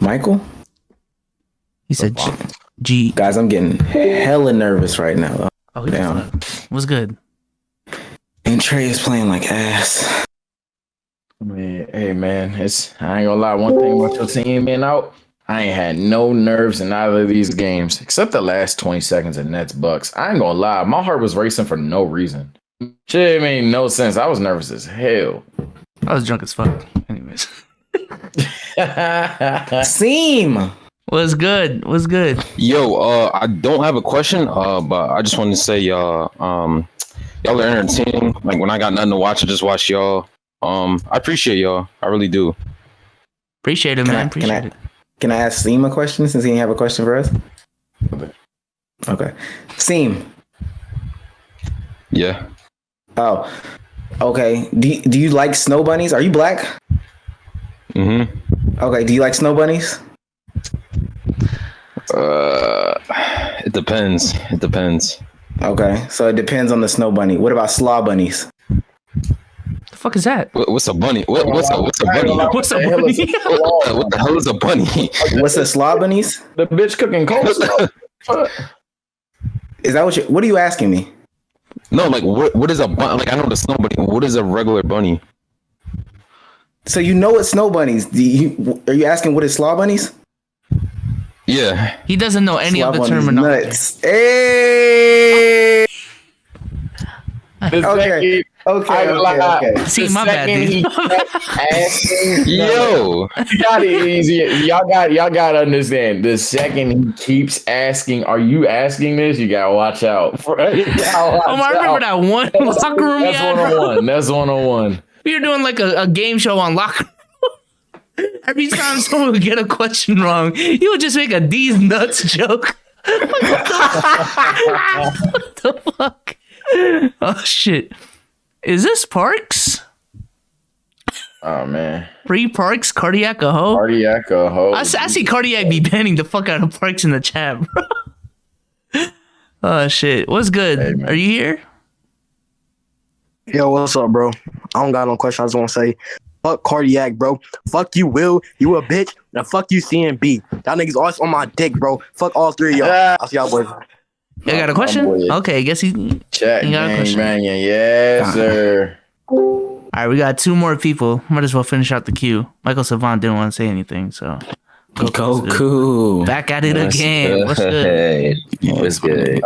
C: Michael?
A: He said G.
C: Guys, I'm getting hella nervous right now.
A: Oh, he down. What's good?
C: And Trey is playing like ass.
E: Man, hey man, I ain't gonna lie. One thing about your team being out, I ain't had no nerves in either of these games except the last 20 seconds of Nets Bucks. I ain't gonna lie, my heart was racing for no reason. Shit made no sense. I was nervous as hell.
A: I was drunk as fuck. Anyways.
C: Seam.
A: What's good?
G: Yo, I don't have a question, but I just wanted to say y'all are entertaining. Like when I got nothing to watch, I just watch y'all. I appreciate y'all. I really do.
A: Appreciate it, man. Appreciate it.
C: Can I ask Seam a question since he didn't have a question for us? Okay. Seam.
G: Yeah.
C: Oh, okay. Do you like snow bunnies? Are you black?
G: Mm-hmm.
C: Okay. Do you like snow bunnies?
G: It depends. Okay.
C: So it depends on the snow bunny. What about slaw bunnies?
A: The Fuck is that?
G: What's a bunny? What's a bunny?
A: What's a bunny?
G: What the hell is a bunny?
C: What's a slobbanies?
E: The bitch cooking coleslaw.
C: Is that what are you asking me?
G: No, like what is a bunny? Like I know the snow bunny. What is a regular bunny?
C: So you know what snow bunnies? Are you asking what is slaw bunnies?
G: Yeah.
A: He doesn't know any
C: Slaw
A: of the
C: bunnies
A: terminology.
C: nuts. Hey. Okay. Okay.
A: See, my bad, dude.
G: Yo.
E: Y'all gotta understand. The second he keeps asking, "Are you asking this?" You gotta watch out.
A: I remember that one locker room.
E: That's 101. That's 101.
A: We were doing like a game show on locker room. Every time someone would get a question wrong, he would just make a "these nuts" joke. What the fuck? Oh shit! Is this Parks?
E: Oh man,
A: Free Parks, cardiac a hoe.
E: cardiac a hoe.
A: I see cardiac be banning the fuck out of Parks in the chat, bro. Oh shit! What's good?
E: Hey, man.
A: Are you here?
H: Yo, what's up, bro? I don't got no question. I just want to say, fuck cardiac, bro. Fuck you, Will. You a bitch. And fuck you, CNB. Y'all niggas always on my dick, bro. Fuck all three of y'all. I'll see y'all boys.
A: You got a question?
E: boy.
A: Okay, guess he.
E: Chat
A: You got a question?
E: man. Yes, sir.
A: All right, we got 2 more people. Might as well finish out the queue. Michael Savant didn't want to say anything, so.
I: Goku.
A: Back at it
I: What's
A: again. What's good?
I: What's good?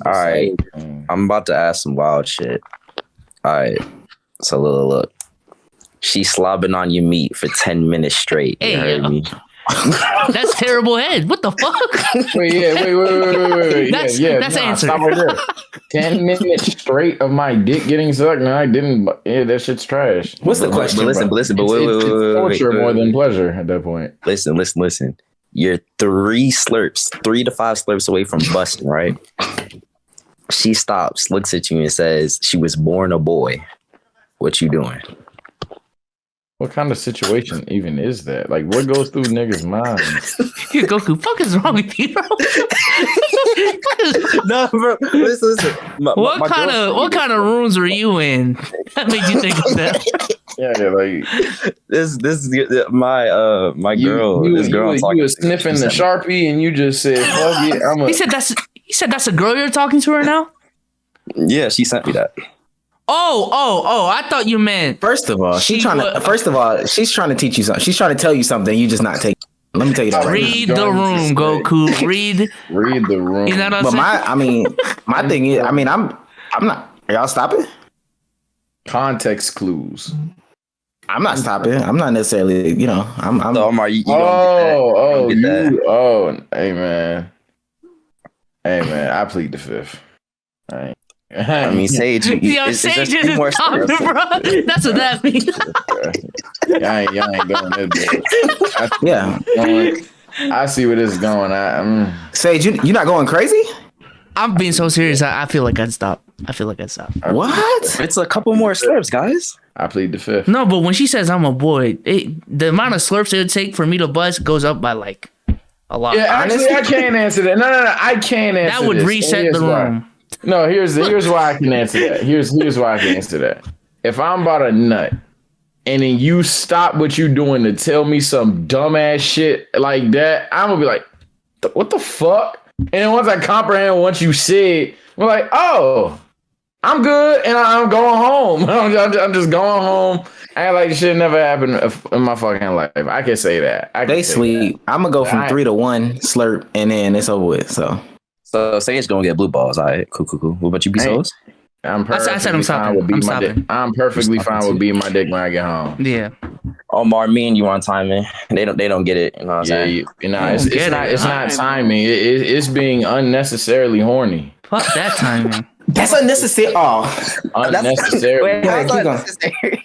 E: All
I: right. I'm about to ask some wild shit. All right. So look. She slobbing on your meat for 10 minutes straight. You
A: Hey,
I: heard
A: yo.
I: me?
A: That's terrible head. What the fuck?
E: Wait.
A: That's
E: yeah.
A: the answer.
E: Stop right there. 10 minutes straight of my dick getting sucked. No, I didn't. Yeah, that shit's trash.
C: What's the question?
I: But listen,
E: It's torture more than pleasure at that point.
I: Listen. You're 3 to 5 slurps away from busting, right? She stops, looks at you, and says she was born a boy. What you doing?
E: What kind of situation even is that? Like, what goes through niggas' minds?
A: Here, Goku, fuck is wrong with you, bro?
I: No, bro. Listen.
A: What kind of rooms were you in that made you think of that?
E: Yeah, like
I: This is my girl. This girl I'm
E: you
I: talking
E: was
I: to.
E: sniffing
I: She
E: the
I: sent
E: Sharpie and you just said, "Fuck it, I'm a."
A: He said that's a girl you're talking to right now?
I: me- Yeah, she sent me that.
A: Oh, I thought you meant
C: First of all, she's trying to teach you something. She's trying to tell you something. You just not taking. Let me tell you that. Right
A: read the room, Goku. Read
E: the room.
A: You know what I'm
C: but
A: saying?
C: my thing is, I'm not. Are y'all stopping?
E: Context clues.
C: I'm not stopping. I'm not necessarily. I'm.
I: So Omar, you don't get that.
E: Hey man, I plead the fifth. All right.
I: I mean, Sage.
A: Yo, Sage is talking, bro. That's what that means.
E: Y'all ain't doing this.
C: Yeah.
E: I see where this is going.
C: Sage, you not going crazy?
A: I'm being so serious. I feel like I'd stop.
C: What?
I: It's a couple more slurps, guys.
E: I plead the fifth.
A: No, but when she says I'm a boy, the amount of slurps it would take for me to bust goes up by like a lot.
E: Yeah, actually, I can't answer that. No, I can't answer
A: that would
E: this.
A: reset the room.
E: No, here's why I can answer that. Here's why I can answer that. If I'm about a nut and then you stop what you doing to tell me some dumbass shit like that, I'm gonna be like, what the fuck? And then once I comprehend what you said, we're like, oh, I'm good and I'm going home. I'm just going home. Act like shit never happened in my fucking life. I can say that.
C: Basically, I'm gonna go from 3 to 1 slurp and then it's over with.
I: So Sage gonna get blue balls. All right, cool. What about you, B-Souls?
E: I'm perfectly
A: I said I'm stopping.
E: fine with beating
A: I'm
E: my dick.
A: stopping.
E: I'm perfectly fine with beating my dick when I get home.
A: Yeah.
I: Omar, me and you on timing. They don't get it. You know what I'm saying?
E: It's not timing. It's being unnecessarily horny.
A: Fuck that timing.
C: That's unnecessary. Oh,
E: Unnecessary.
I: Wait, how's
C: keep going.
I: unnecessary?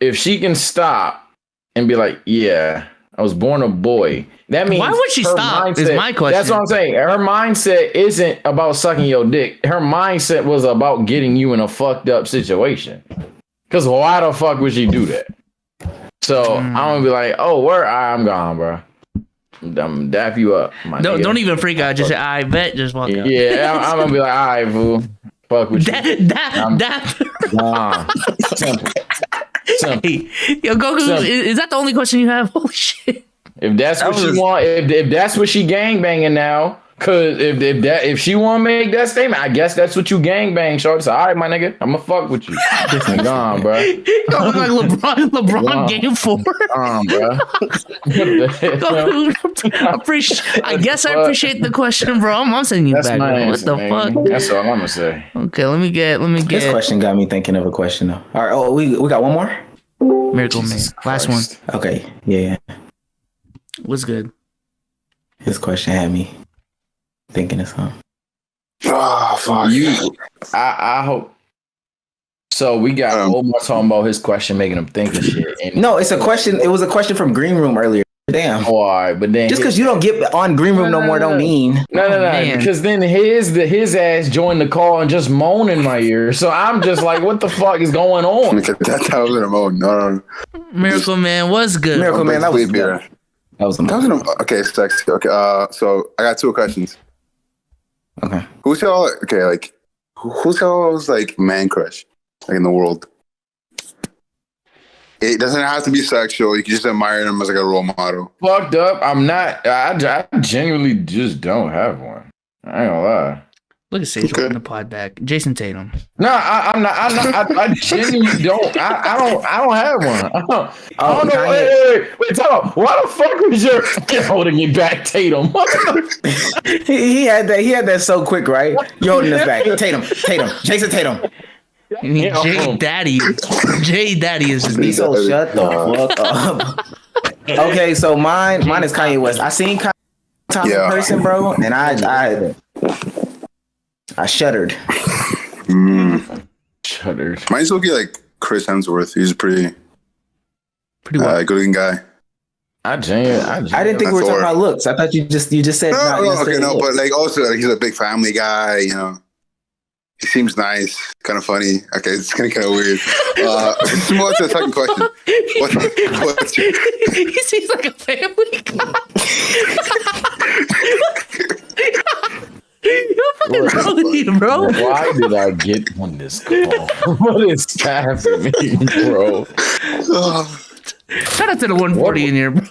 E: If she can stop and be like, yeah, I was born a boy. That means
A: why would she
E: her
A: stop?
E: mindset-
A: Is my question.
E: That's what I'm saying. Her mindset isn't about sucking your dick. Her mindset was about getting you in a fucked up situation. Because why the fuck would she do that? So I'm gonna be like, oh, where I'm gone, bro. I'm dap you up. My nigga.
A: Don't even freak out. Just say, I bet. Just walk out.
E: Yeah, I'm gonna be like, all right, fool. fuck with you. Nah. Simple.
A: Hey, yo, Goku,
E: Simple.
A: is that the only question you have? Holy shit.
E: If that's what she want, if that's what she gangbanging now, cause if she want to make that statement, I guess that's what you gangbang, short. So all right, my nigga, I'ma fuck with you. Gone, bro.
A: Yo, look like LeBron game 4.
E: Bro.
A: I guess I appreciate the question, bro. I'm sending you
E: That's
A: back.
E: my
A: Bro. What
E: answer,
A: the
E: man.
A: fuck?
E: That's all I'm gonna say.
A: Okay, let me get.
C: This question got me thinking of a question though. All right, oh, we got one more.
A: Miracle
E: Jesus
A: Man. Last one.
E: Christ.
C: Okay, yeah.
A: What's good?
C: This question had me thinking of something.
B: Oh, fuck.
E: I hope. So we got Omar talking about his question, making him think of shit. And
C: No, it's a question. It was a question from Green Room earlier. Damn.
E: all right, but then
C: Just because you don't get on Green Room no more don't mean.
E: no,
A: man.
E: because then his ass joined the call and just moaned in my ear. So I'm just like, what the fuck is going on?
J: That was in a mode. No.
A: Miracle Man was good.
C: Miracle Man, that was
J: Sleep here.
C: That was
J: That was in a, okay, sexy. Okay, so I got two questions.
C: okay.
J: Who's y'all's like man crush like in the world? It doesn't have to be sexual. You can just admire them as like a role model.
E: Fucked up. I'm not. I genuinely just don't have one. I ain't gonna lie.
A: Look at Sage holding the pod back. Jason Tatum.
E: No, I'm not. I genuinely don't. I don't have one. I don't know. Wait. Tell me, why the fuck was your holding me back, Tatum?
C: He had that. He had that so quick, right? You holding us back, Tatum, Jason Tatum.
A: I mean, J Daddy is just
C: Be so shut the fuck up. Okay, so mine is Kanye West. I seen Kanye in person, bro, and I shuddered.
J: Shuddered. Mine's looking like Chris Hemsworth. He's a pretty good-looking guy.
E: I didn't
C: think we were talking about looks. I thought you just said
J: no, but like also like, he's a big family guy. You know, he seems nice, kind of funny. Okay, it's kind of weird. Let's move on to the second question. What's your...
A: He seems like a family guy. You're fucking wrong with you, bro.
E: Why did I get on this call? What is happening, bro?
A: Shout out to the 140 in here, bro.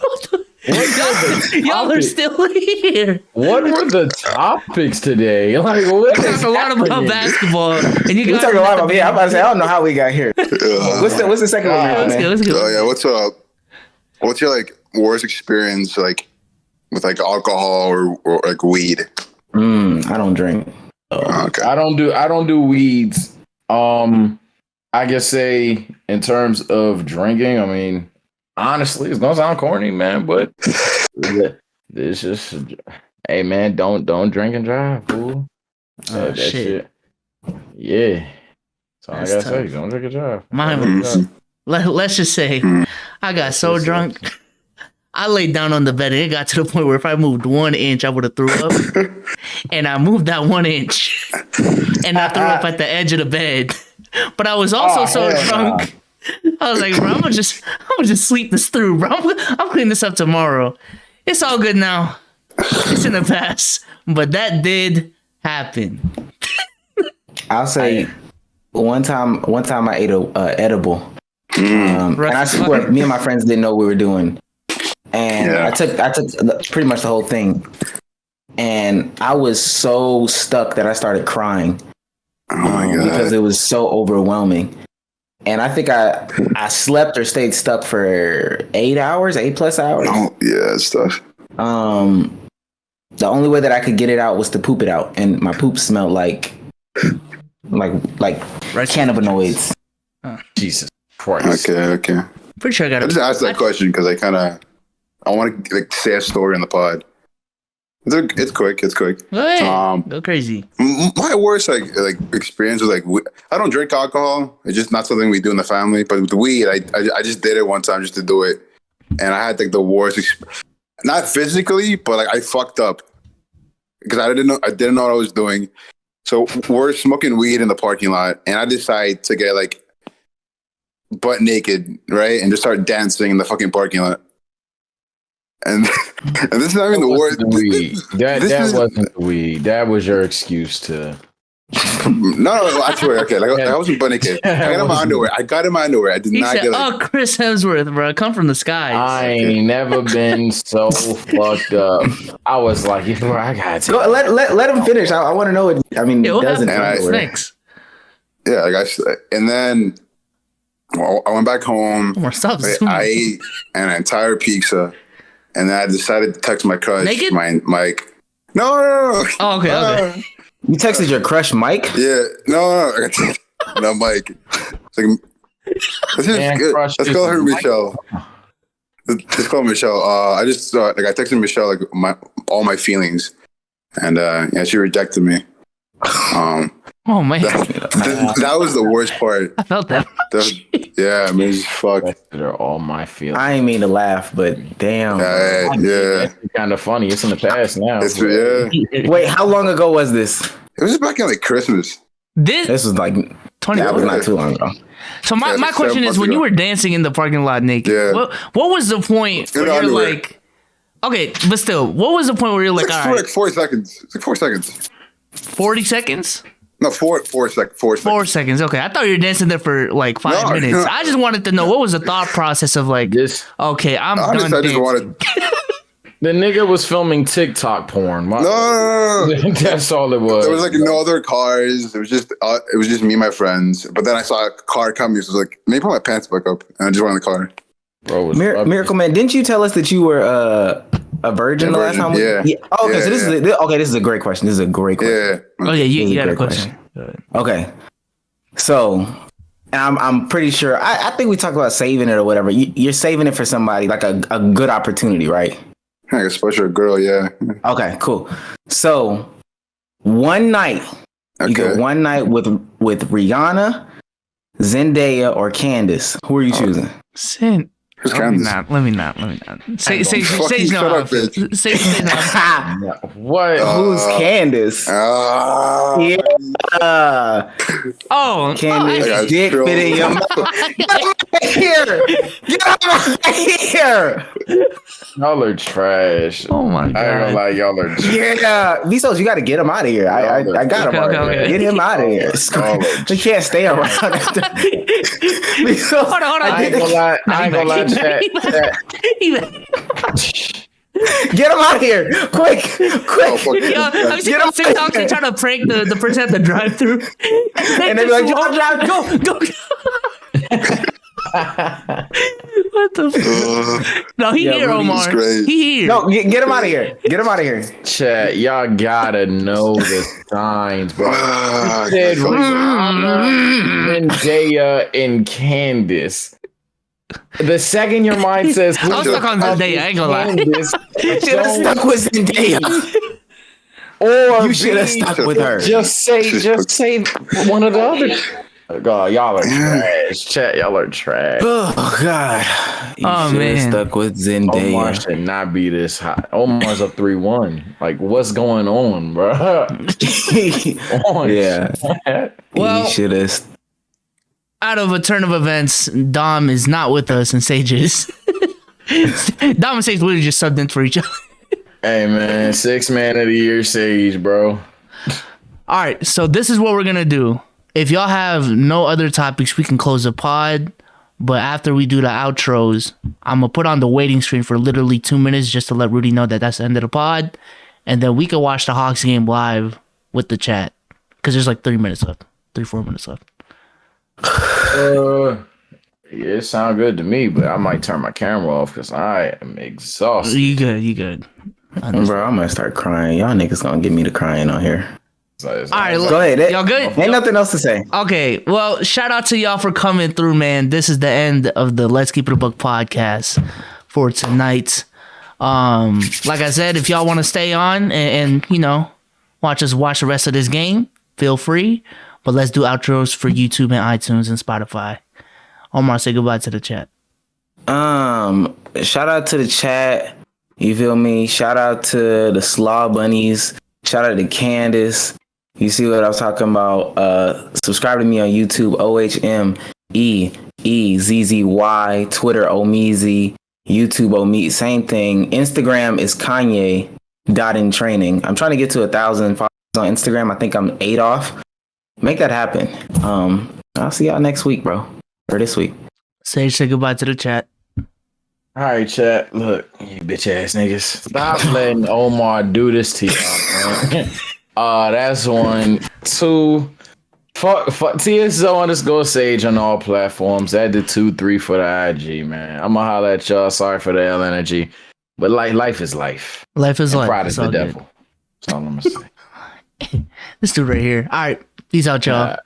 A: Y'all are still here.
E: What were the topics today? Like, what
A: We talked a lot about basketball, and you
C: We
A: guys
C: talking a lot about me. I'm about to say I don't know how we got here. What's the second one, man?
A: Let's go.
J: Oh yeah, what's your like worst experience like with like alcohol or like weed?
C: I don't drink.
J: Okay.
E: I don't do weeds. I guess say in terms of drinking, I mean, honestly, it's gonna sound corny, man, but it's just, hey man, don't drink and drive, fool. That shit. Yeah. So I gotta say, don't drink and drive.
A: Let's just say, I got so drunk. I laid down on the bed and it got to the point where if I moved 1 inch, I would have threw up. And I moved that 1 inch. And I threw up at the edge of the bed. But I was also so drunk. I was like, bro, I'm gonna just sleep this through, bro. I'm cleaning this up tomorrow. It's all good now. It's in the past. But that did happen.
C: I'll say one time I ate a edible. And I swear, me and my friends didn't know what we were doing. And I took pretty much the whole thing. And I was so stuck that I started crying.
J: Oh my God.
C: Because it was so overwhelming. And I think I slept or stayed stuck for 8 hours, 8+ hours.
J: Oh yeah, it's tough.
C: The only way that I could get it out was to poop it out. And my poop smelled like cannabinoids.
E: Jesus Christ.
J: Okay.
A: Pretty sure I got
J: I just asked that question because I want to like say a story on the pod. It's quick.
A: Go crazy.
J: My worst like experience was like I don't drink alcohol. It's just not something we do in the family. But with the weed, I just did it one time just to do it, and I had like the worst. Not physically, but like I fucked up because I didn't know what I was doing. So we're smoking weed in the parking lot, and I decide to get like butt naked, right, and just start dancing in the fucking parking lot. And this is not even the worst.
E: That wasn't the weed. That was your excuse to
J: No, I swear. Okay, like I wasn't butt naked. I got in my underwear. I did
A: He
J: not
A: said,
J: get like.
A: "Oh, Chris Hemsworth, bro, come from the skies."
E: I ain't never been so fucked up. I was like, bro, I got to
C: Go, let him finish. I want to know what. I mean,
A: Yeah, what
C: doesn't
A: happened?
J: And
C: underwear.
A: Thanks.
J: Yeah, like and then I went back home.
A: More stop
J: I
A: zooming.
J: ate an entire pizza, and then I decided to text my crush,
A: Naked?
J: Mike. No.
A: Oh, okay.
C: You texted your crush, Mike?
J: Yeah, no. No, Mike. It's like,
E: Man, crush
J: let's call her
E: is
J: Michelle. Let's call her Michelle. I just I texted Michelle like all my feelings, and yeah, she rejected me.
A: Oh man,
J: That was the worst part.
A: I felt that.
J: Yeah, I mean, it's fuck.
E: They're all my feelings.
C: I ain't mean to laugh, but damn.
J: Yeah.
E: It's kind of funny. It's in the past now.
J: Yeah.
C: Wait, how long ago was this?
J: It was back in like Christmas.
C: This was like
A: 20.
C: that was not too long ago.
A: So my
J: like
A: question
J: 7
A: is,
J: months
A: when you
J: ago.
A: were dancing in the parking lot naked,
J: Yeah.
A: what was the point where you're
J: underwear.
A: like, okay, but still, what was the point where you're like,
J: It's
A: all
J: for
A: right,
J: like 4 seconds. It's like 4 seconds.
A: 40 seconds?
J: No, 4 seconds. 4 seconds.
A: 4 seconds. Okay, I thought you were dancing there for like 5
J: No,
A: minutes.
J: no.
A: I just wanted to know what was the thought process of like, okay, I'm
J: Honestly,
A: done
J: I just
A: dancing.
J: wanted.
E: The nigga was filming TikTok porn.
J: No.
E: That's all it was.
J: There was like no other cars. It was just me and my friends. But then I saw a car coming, so I was like, maybe put my pants back up, and I just went in the car.
E: Bro, was
C: Miracle Man, didn't you tell us that you were a virgin the last time?
J: Yeah.
C: Oh, okay,
J: Yeah,
C: so this is a great question. This is a great question.
J: Yeah.
A: Okay,
C: This
A: you
C: is
A: got a
C: great
A: question.
C: Okay, so I'm pretty sure. I think we talked about saving it or whatever. You're saving it for somebody like a good opportunity, right?
J: Like especially a girl, yeah.
C: Okay, cool. So one night, you get one night with Rihanna, Zendaya, or Candace. Who are you choosing?
A: Sin.
J: Who's
A: Let me
J: Candace?
A: not. Say
J: Fucking
A: no.
J: shut up, bitch.
A: Say no.
E: What?
C: Who's Candace? Yeah.
A: Oh,
C: Candace,
J: I got
C: dick
J: trolled.
C: fit in your mouth. Get out of here! Get out of here!
E: Y'all are trash.
A: Oh my
E: I ain't gonna
A: god.
E: lie, y'all are trash.
C: Yeah, Vsauce, you got to get him out of here. I got him.
A: Okay,
C: already.
A: okay.
C: Get him out of here. We can't stay around. Vsauce,
A: Hold on.
E: I ain't gonna lie. I ain't gonna lie, chat.
C: Get him out of here, quick!
J: Oh, fuck.
A: Yo, I've seen
C: Get
A: those TikToks they try to prank the person at the drive-through.
C: And they be like,
A: go. What the fuck? No, he here,
J: Rudy's
A: Omar.
J: great.
A: He here.
C: No, get him out of here. Get him out of here.
E: Chat, y'all gotta know the signs, bro.
J: Ah,
E: He said Rihanna, Zendaya, and Candace. The second your mind says,
A: I was stuck on Zendaya, I ain't gonna lie.
E: Candace,
C: Should have stuck with Zendaya.
E: or
C: You should have
E: B,
C: stuck with her.
E: Just say one of the other. God, y'all are trash. Chat, y'all are trash.
C: Oh God! You
A: Oh,
C: should have
A: man.
C: stuck with
E: Omar
C: Zendaya.
E: should not be this hot. Omar's up 3-1. Like, what's going on, bro?
C: Yeah.
A: Well-
C: you should have.
A: Out of a turn of events, Dom is not with us and Sage is. Dom and Sage literally just subbed in for each other.
E: Hey, man, 6 man of the year Sage, bro.
A: All right, so this is what we're gonna do. If y'all have no other topics, we can close the pod. But after we do the outros, I'm gonna put on the waiting screen for literally 2 minutes just to let Rudy know that that's the end of the pod, and then we can watch the Hawks game live with the chat because there's like 4 minutes left.
E: Yeah, it sounds good to me, but I might turn my camera off because I am exhausted.
A: You good?
C: Bro, I'm gonna start crying. Y'all niggas gonna get me to crying on here.
A: All right,
C: Go ahead.
A: y'all good?
C: Ain't nothing else to say.
A: Okay, well, shout out to y'all for coming through, man. This is the end of the Let's Keep It a Buck podcast for tonight. Like I said, if y'all want to stay on and you know watch the rest of this game, feel free. But let's do outros for YouTube and iTunes and Spotify. Omar, say goodbye to the chat.
C: Shout out to the chat. You feel me? Shout out to the Slaw Bunnies. Shout out to Candace. You see what I was talking about? Subscribe to me on YouTube, OHMEEZZY, Twitter, Omeezy, YouTube, Omeezy, same thing. Instagram is Kanye.in training. I'm trying to get to 1,000 followers on Instagram. I think I'm 8 off. Make that happen. I'll see y'all next week, bro. Or this week.
A: Sage, say goodbye to the chat.
E: All right, chat. Look, you bitch ass niggas. Stop letting Omar do this to y'all, man. That's 1. 2. Fuck TSO_Sage Sage on all platforms. Add the 2, 3 for the IG, man. I'ma holla at y'all. Sorry for the L energy. But life is life.
A: Life is
E: And
A: life.
E: pride
A: It's
E: is the
A: all good.
E: devil. That's all I'm gonna say.
A: This dude right here. All right. Peace out, y'all.